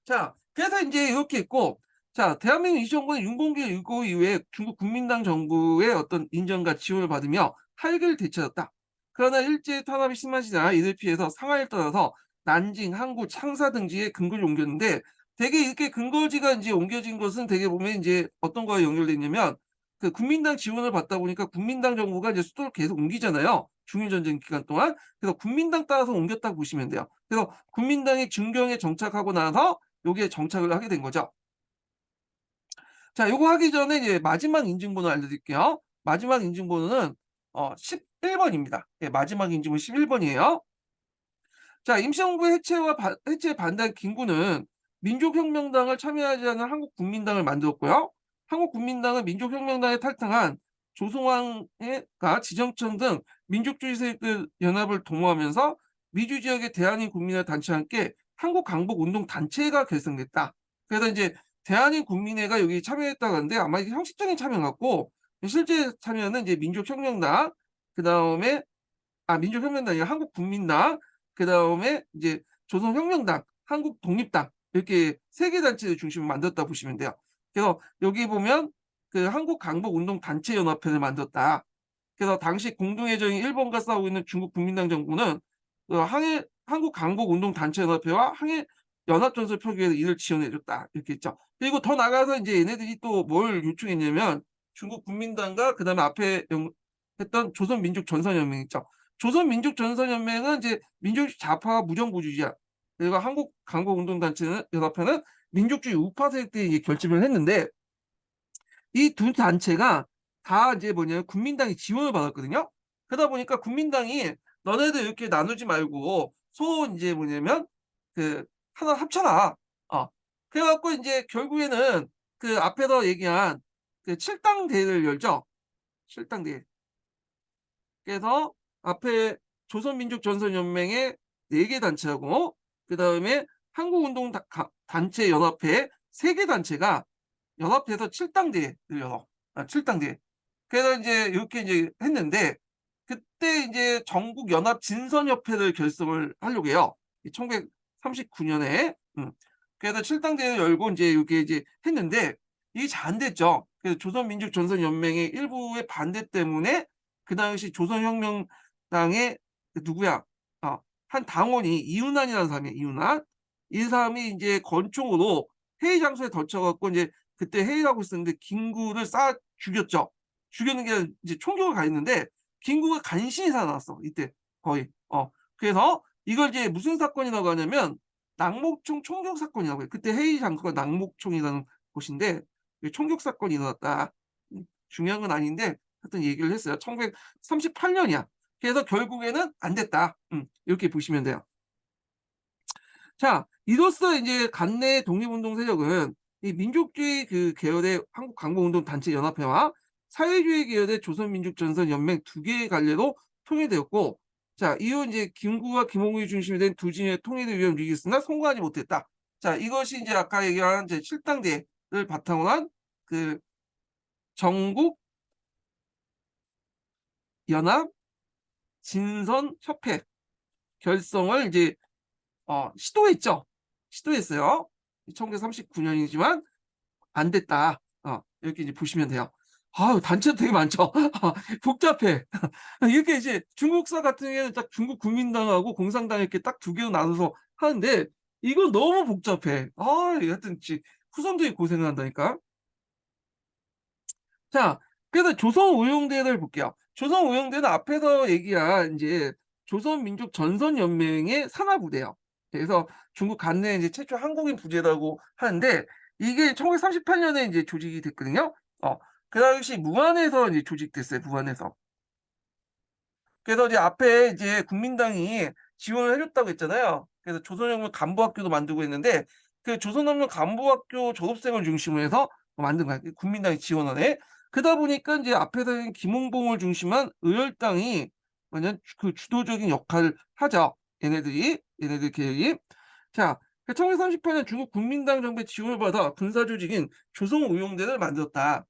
자, 그래서 이제 이렇게 있고, 자, 대한민국 임시정부는 윤봉길 유고 이후에 중국 국민당 정부의 어떤 인정과 지원을 받으며 활기를 되찾았다. 그러나 일제 탄압이 심하지나 이를 피해서 상하이를 떠나서 난징, 항구, 창사 등지에 근거를 옮겼는데, 대개 이렇게 근거지가 이제 옮겨진 것은 대개 보면 이제 어떤 거에 연결되냐면 그 국민당 지원을 받다 보니까 국민당 정부가 이제 수도를 계속 옮기잖아요. 중일전쟁 기간 동안. 그래서 국민당 따라서 옮겼다고 보시면 돼요. 그래서 국민당이 중경에 정착하고 나서 여기에 정착을 하게 된 거죠. 자, 요거 하기 전에 이제 마지막 인증번호 알려드릴게요. 마지막 인증번호는 11번입니다. 예, 마지막 인증번호 11번이에요. 자, 임시정부 해체 반대한 김구는 민족혁명당을 참여하지 않은 한국국민당을 만들었고요. 한국국민당은 민족혁명당에 탈당한 조성왕과 지정청 등 민족주의 세력들 연합을 동원하면서 미주 지역의 대한인 국민의 단체와 함께 한국강복운동단체가 결성됐다. 그래서 이제 대한인 국민회가 여기 참여했다고 하는데 아마 이게 형식적인 참여 같고, 실제 참여는 이제 민족혁명당, 그 다음에 민족혁명당이 한국국민당, 그 다음에 이제 조선혁명당, 한국독립당, 이렇게 3개 단체를 중심으로 만들었다 보시면 돼요. 그래서 여기 보면 그 한국강복운동단체연합회를 만들었다. 그래서 당시 공동회장인 일본과 싸우고 있는 중국 국민당 정부는 그 한국강복운동단체연합회와 항해 연합전술 표기에서 이를 지원해줬다. 이렇게 했죠. 그리고 더 나가서 이제 얘네들이 또 뭘 요청했냐면 중국 국민당과 그 다음에 앞에 했던 조선민족전선연맹 있죠. 조선민족전선연맹은 이제 민족주의 좌파가 무정부주의야. 그리고 한국강복운동단체는 연합회는 민족주의 우파 세력들이 결집을 했는데, 이 두 단체가 다 이제 뭐냐면 국민당이 지원을 받았거든요. 그러다 보니까 국민당이 "너네들 이렇게 나누지 말고 서로 인제 뭐냐면 그 하나 합쳐라." 그래 갖고 인제 결국에는 그 앞에서 얘기한 그 7 당대회를 열죠. 7 당대회. 그래서 앞에 조선민족전선연맹의 4개 단체하고 그다음에 한국운동 다 가 단체 연합회 3개 단체가 연합해서 7 당대회를 열어. 7 당대회. 그래서 인제 요렇게 인제 했는데 그때 인제 전국 연합 진선협회를 결성을 하려고 해요. 이 1939 년에. 그래서 7 당대회를 열고 인제 요게 이제 했는데 이게 잘 안 됐죠. 그래서 조선민족전선연맹의 일부의 반대 때문에 그 당시 조선혁명당의 그 누구야? 한 당원이 이윤환이라는 사람이에요, 이윤환. 이 사람이 인제 권총으로 회의 장소에 던져 갖고 인제 그때 회의를 하고 있었는데 김구를 쏴 죽였죠. 죽였는 게 아니라 이제 총격을 가했는데 김구가 간신히 살아났어 이때 거의. 그래서 이걸 이제 무슨 사건이라고 하냐면 낙목총 총격 사건이라고 해요. 그때 회의 장소가 낙목총이라는 곳인데 이 "총격 사건이 일어났다." 중요한 건 아닌데 하여튼 얘기를 했어요. 1938 년이야. 그래서 결국에는 안 됐다. 이렇게 보시면 돼요. 자, 이로써 인제 관내 독립운동 세력은 이 민족주의 그 계열의 한국광복운동 단체 연합회와 사회주의 계열의 조선민족전선연맹 두 개의 갈래로 통일되었고 자 이후 인제 김구와 김홍국이 중심이 된 두 진영의 통일을 위한 위기였으나 성공하지 못했다. 자 이것이 인제 아까 얘기한 이제 7 당대를 바탕으로 한 그 전국 연합 진선협회 결성을 이제 시도했죠. 시도했어요. 1939 년이지만 안 됐다. 이렇게 이제 보시면 돼요. 아유 단체도 되게 많죠. 복잡해. 이렇게 이제 중국사 같은 경우에는 딱 중국 국민당하고 공산당 이렇게 딱 두 개로 나눠서 하는데 이건 너무 복잡해. 여하튼 후손들이 고생을 한다니까. 자 그래서 조선오용대를 볼게요. 조선오용대는 앞에서 얘기한 인제 조선민족전선연맹의 산하부대예요. 그래서 중국 관내에 이제 최초 한국인 부대라고 하는데 이게 1938 년에 인제 조직이 됐거든요. 그 당시 무안에서 이제 조직됐어요, 무안에서. 그래서 이제 앞에 이제 국민당이 지원을 해 줬다고 했잖아요. 그래서 조선혁명 간부학교도 만들고 했는데 그 조선혁명 간부학교 졸업생을 중심으로 해서 만든 거야, 그 국민당이 지원을 해. 그러다 보니까 인제 앞에서 김홍봉을 중심한 의열당이 완전 그 주도적인 역할을 하죠, 얘네들 계열이. 자, 그 1938년 중국 국민당 정부의 지원을 받아 군사 조직인 조선오용대를 만들었다.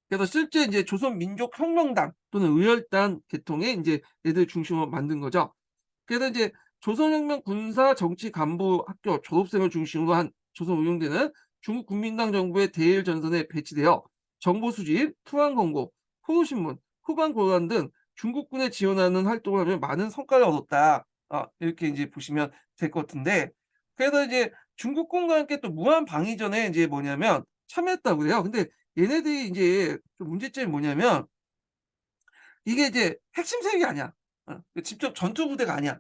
그래서 실제 인제 조선민족혁명당 또는 의열단 계통의 인제 얘들 중심으로 만든 거죠. 그래서 이제 조선혁명 군사 정치 간부 학교 졸업생을 중심으로 한 조선의용대는 중국 국민당 정부의 대일 전선에 배치되어 정보 수집, 투항 공고, 포로신문, 후반 고관 등 중국군에 지원하는 활동을 하며 많은 성과를 얻었다. 이렇게 인제 보시면 될 것 같은데 그래서 이제 중국군과 함께 또 무한 방위전에 인제 뭐냐면 참여했다고 그래요. 근데 얘네들이 인제 좀 문제점이 뭐냐면 이게 이제 핵심 세력이 아니야. 직접 전투 부대가 아니야.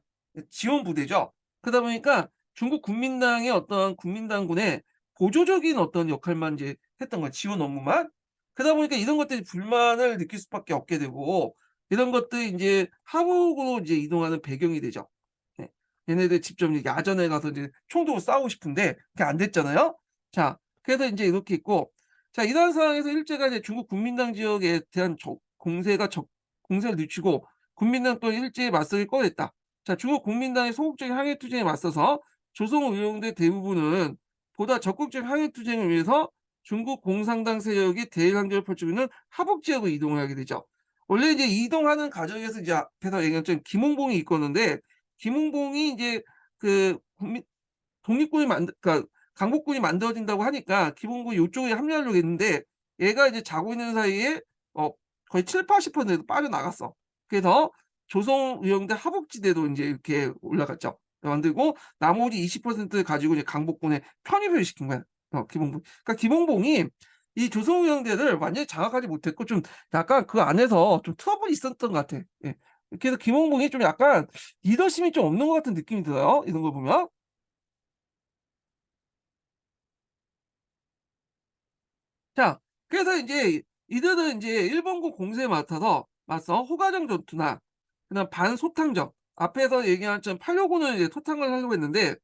지원 부대죠. 그러다 보니까 중국 국민당의 어떤 국민당군의 보조적인 어떤 역할만 이제 했던 거야, 지원 업무만. 그러다 보니까 이런 것들이 불만을 느낄 수밖에 없게 되고 이런 것들이 인제 함흥으로 이제 이동하는 배경이 되죠. 네. 얘네들 직접 이제 야전에 가서 이제 총 들고 싸우고 싶은데 그게 안 됐잖아요. 자 그래서 인제 이렇게 있고 자 이런 상황에서 일제가 이제 중국 국민당 지역에 대한 공세를 늦추고 국민당 또한 일제에 맞서기 꺼냈다. 자 중국 국민당의 소극적인 항해 투쟁에 맞서서 조선 의용대 대부분은 보다 적극적인 항해 투쟁을 위해서 중국 공산당 세력이 대일 항전을 펼치고 있는 하북 지역으로 이동을 하게 되죠. 원래 이제 이동하는 과정에서 이제 앞에서 얘기한 좀 김홍봉이 있었는데 김홍봉이 이제 그 국민 독립군이 그러니까 강복군이 만들어진다고 하니까 김홍군이 요쪽에 합류하려고 했는데 얘가 이제 자고 있는 사이에 어 거의 70-80% 빠져나갔어. 그래서 조선의용대 하북지대로 인제 이렇게 올라갔죠. 만들고 나머지 20%를 가지고 이제 강복군에 편입을 시킨 거야. 김홍봉. 그러니까 김홍봉이 이 조선의용대를 완전히 장악하지 못했고 좀 약간 그 안에서 좀 트러블이 있었던 것 같아. 예. 그래서 김홍봉이 좀 약간 리더십이 좀 없는 것 같은 느낌이 들어요, 이런 걸 보면. 자, 그래서 이제 이들은 이제 일본군 공세에 맞서 호가정 전투나 그다음 반소탕전, 앞에서 얘기한 것처럼 8.25는 이제 소탕을 하려고 했는데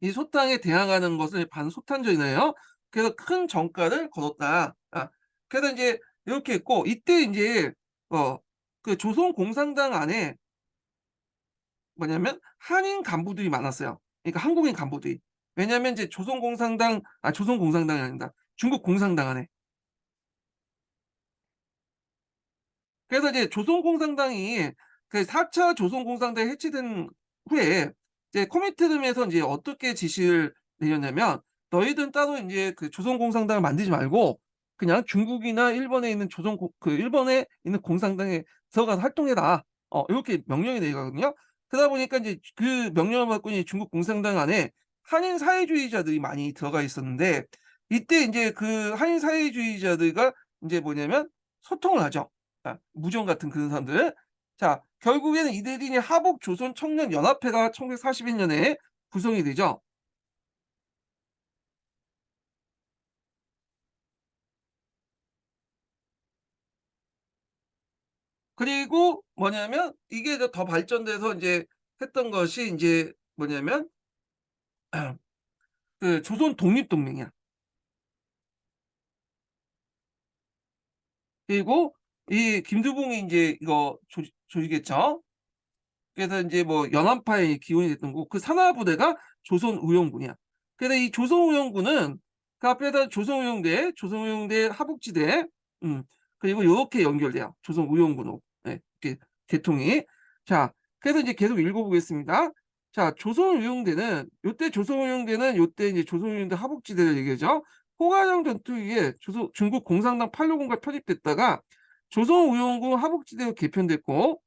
이 소탕에 대항하는 것을 반소탕전이네요. 그래서 큰 전과를 거뒀다. 그래서 인제 이렇게 했고, 이때 인제 어 그 조선 공산당 안에 뭐냐면 한인 간부들이 많았어요. 그러니까 한국인 간부들이. 왜냐면 이제 조선 공산당이 아닙니다. 중국 공산당 안에. 그래서 이제 조선공산당이 그 4차 조선공산당이 해체된 후에 이제 코미테름에서 인제 어떻게 지시를 내렸냐면 "너희들은 따로 인제 그 조선공산당을 만들지 말고 그냥 중국이나 일본에 있는 일본에 있는 공산당에 들어가서 활동해라." 요렇게 명령이 내려가거든요. 그러다 보니까 인제 그 명령을 받고 이제 중국 공산당 안에 한인 사회주의자들이 많이 들어가 있었는데, 이때 인제 그 한인 사회주의자들과 인제 뭐냐면 소통을 하죠. 무전 같은 그런 사람들. 자, 결국에는 이들이 하복 조선 청년 연합회가 1941 년에 구성이 되죠. 그리고 뭐냐면 이게 이제 더 발전돼서 인제 했던 것이 인제 뭐냐면 그 조선 독립동맹이야. 그리고 이 김두봉이 인제 이거 조이겠죠. 그래서 인제 뭐 연합파의 기원이 됐던 거고, 그 산하 부대가 조선의용군이야. 그래서 이 조선의용군은 그 앞에다 조선의용대, 하복지대, 음 그리고 요렇게 연결돼요, 조선의용군으로. 예, 이렇게 계통이. 자, 그래서 인제 계속 읽어 보겠습니다. 자, 요때 인제 조선의용대 하복지대를 얘기하죠. 포가정 전투 이후에 중국 공산당 8.25군과 편입됐다가 조선의용군 하복지대로 개편됐고,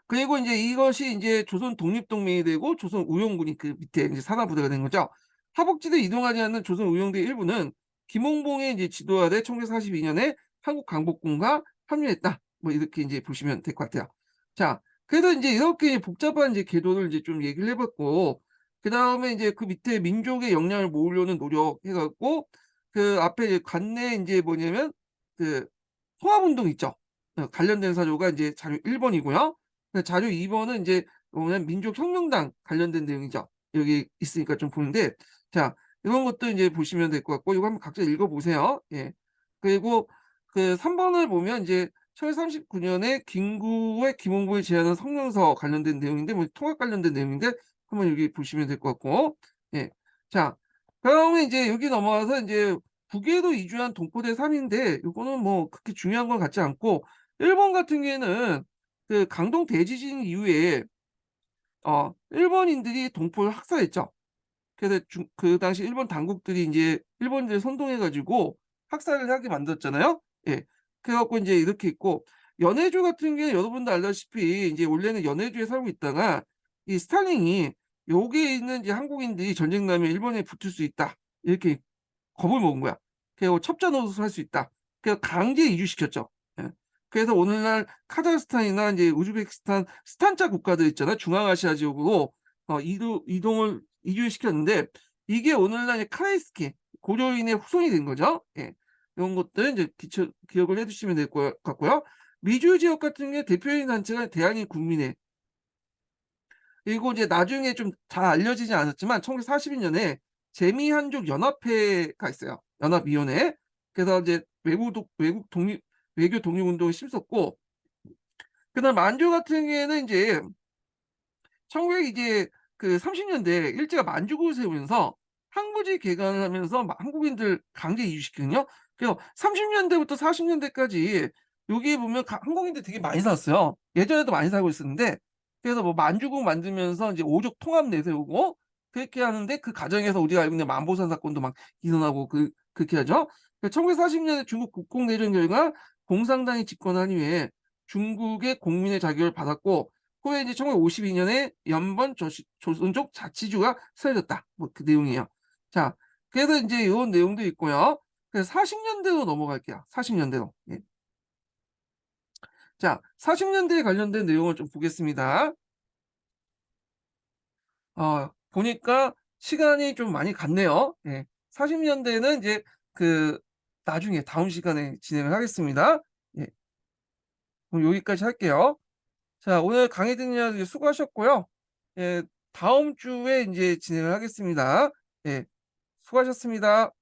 그리고 인제 이것이 인제 조선 독립동맹이 되고 조선 의용군이 그 밑에 인제 산하부대가 된 거죠. 하복지대 이동하지 않는 조선 의용대 일부는 김홍봉의 인제 지도 아래 1942 년에 한국 강복군과 합류했다. 뭐 이렇게 인제 보시면 될 것 같아요. 자, 그래서 인제 이렇게 복잡한 인제 궤도를 인제 좀 얘기를 해 봤고, 그다음에 인제 그 밑에 민족의 역량을 모으려는 노력 해 갖고, 그 앞에 이제 관내 인제 뭐냐면 그 통합운동 있죠. 관련된 사료가 인제 자료 1 번이고요. 자료 2 번은 인제 뭐냐면 민족혁명당 관련된 내용이죠. 여기 있으니까 좀 보는데, 자, 요런 것도 인제 보시면 될 것 같고, 요거 한번 각자 읽어 보세요. 예. 그리고 그 3 번을 보면 인제 1939 년에 김구의 김홍보에 제안한 성명서 관련된 내용인데, 뭐 통합 관련된 내용인데 한번 여기 보시면 될 것 같고. 예. 자, 그다음에 인제 여기 넘어와서 인제 북에도 이주한 동포대 3 인데, 요거는 뭐 그렇게 중요한 것 같지 않고, 일본 같은 경우에는 그 강동 대지진 이후에 일본인들이 동포를 학살했죠. 그래서 그 당시 일본 당국들이 인제 일본인들을 선동해 가지고 학살을 하게 만들었잖아요. 예. 그래 갖고 인제 이렇게 있고, 연해주 같은 경우에 여러분도 알다시피 인제 원래는 연해주에 살고 있다가 이 스탈린이 "여기에 있는 이제 한국인들이 전쟁 나면 일본에 붙을 수 있다." 이렇게 겁을 먹은 거야. 그래 갖고 첩자 노릇을 할 수 있다. 그래서 강제 이주시켰죠. 예. 그래서 오늘날 카자흐스탄이나 인제 우즈베키스탄 스탄자 국가들 있잖아요. 중앙아시아 지역으로 이동을 이주시켰는데, 이게 오늘날 이제 카레이스키 고려인의 후손이 된 거죠. 예. 이런 것들 인제 기억을 해 두시면 될 것 같고요. 미주 지역 같은 경우에 대표적인 단체가 대한인 국민회, 그리고 이제 나중에 좀 잘 알려지지 않았지만 1942 년에 재미한족 연합회가 있어요, 연합위원회. 그래서 이제 외교 독립운동에 힘썼고, 그다음 만주 같은 경우에는 인제 1900 이제 그 30 년대에 일제가 만주국을 세우면서 항구지 개간을 하면서 막 한국인들 강제 이주시키거든요. 그래서 30 년대부터 40 년대까지 여기에 보면 한국인들이 되게 많이 살았어요. 예전에도 많이 살고 있었는데, 그래서 뭐 만주국 만들면서 인제 오족 통합 내세우고 그렇게 하는데, 그 과정에서 우리가 알고 있는 만보산 사건도 막 일어나고 그렇게 하죠. 1940 년에 중국 국공내전 결과 공산당이 집권한 이후에 중국의 공민의 자격을 받았고, 후에 이제 1952 년에 연번 조선족 자치주가 세워졌다. 뭐 그 내용이에요. 자, 그래서 인제 요런 내용도 있고요. 그래서 40 년대로 넘어갈게요. 40 년대로. 예. 자, 40 년대에 관련된 내용을 좀 보겠습니다. 보니까 시간이 좀 많이 갔네요. 예. 40 년대는 이제 그 나중에 다음 시간에 진행을 하겠습니다. 예. 그럼 여기까지 할게요. 자, 오늘 강의 듣는 여 수고하셨고요. 예, 다음 주에 인제 진행을 하겠습니다. 예. 수고하셨습니다.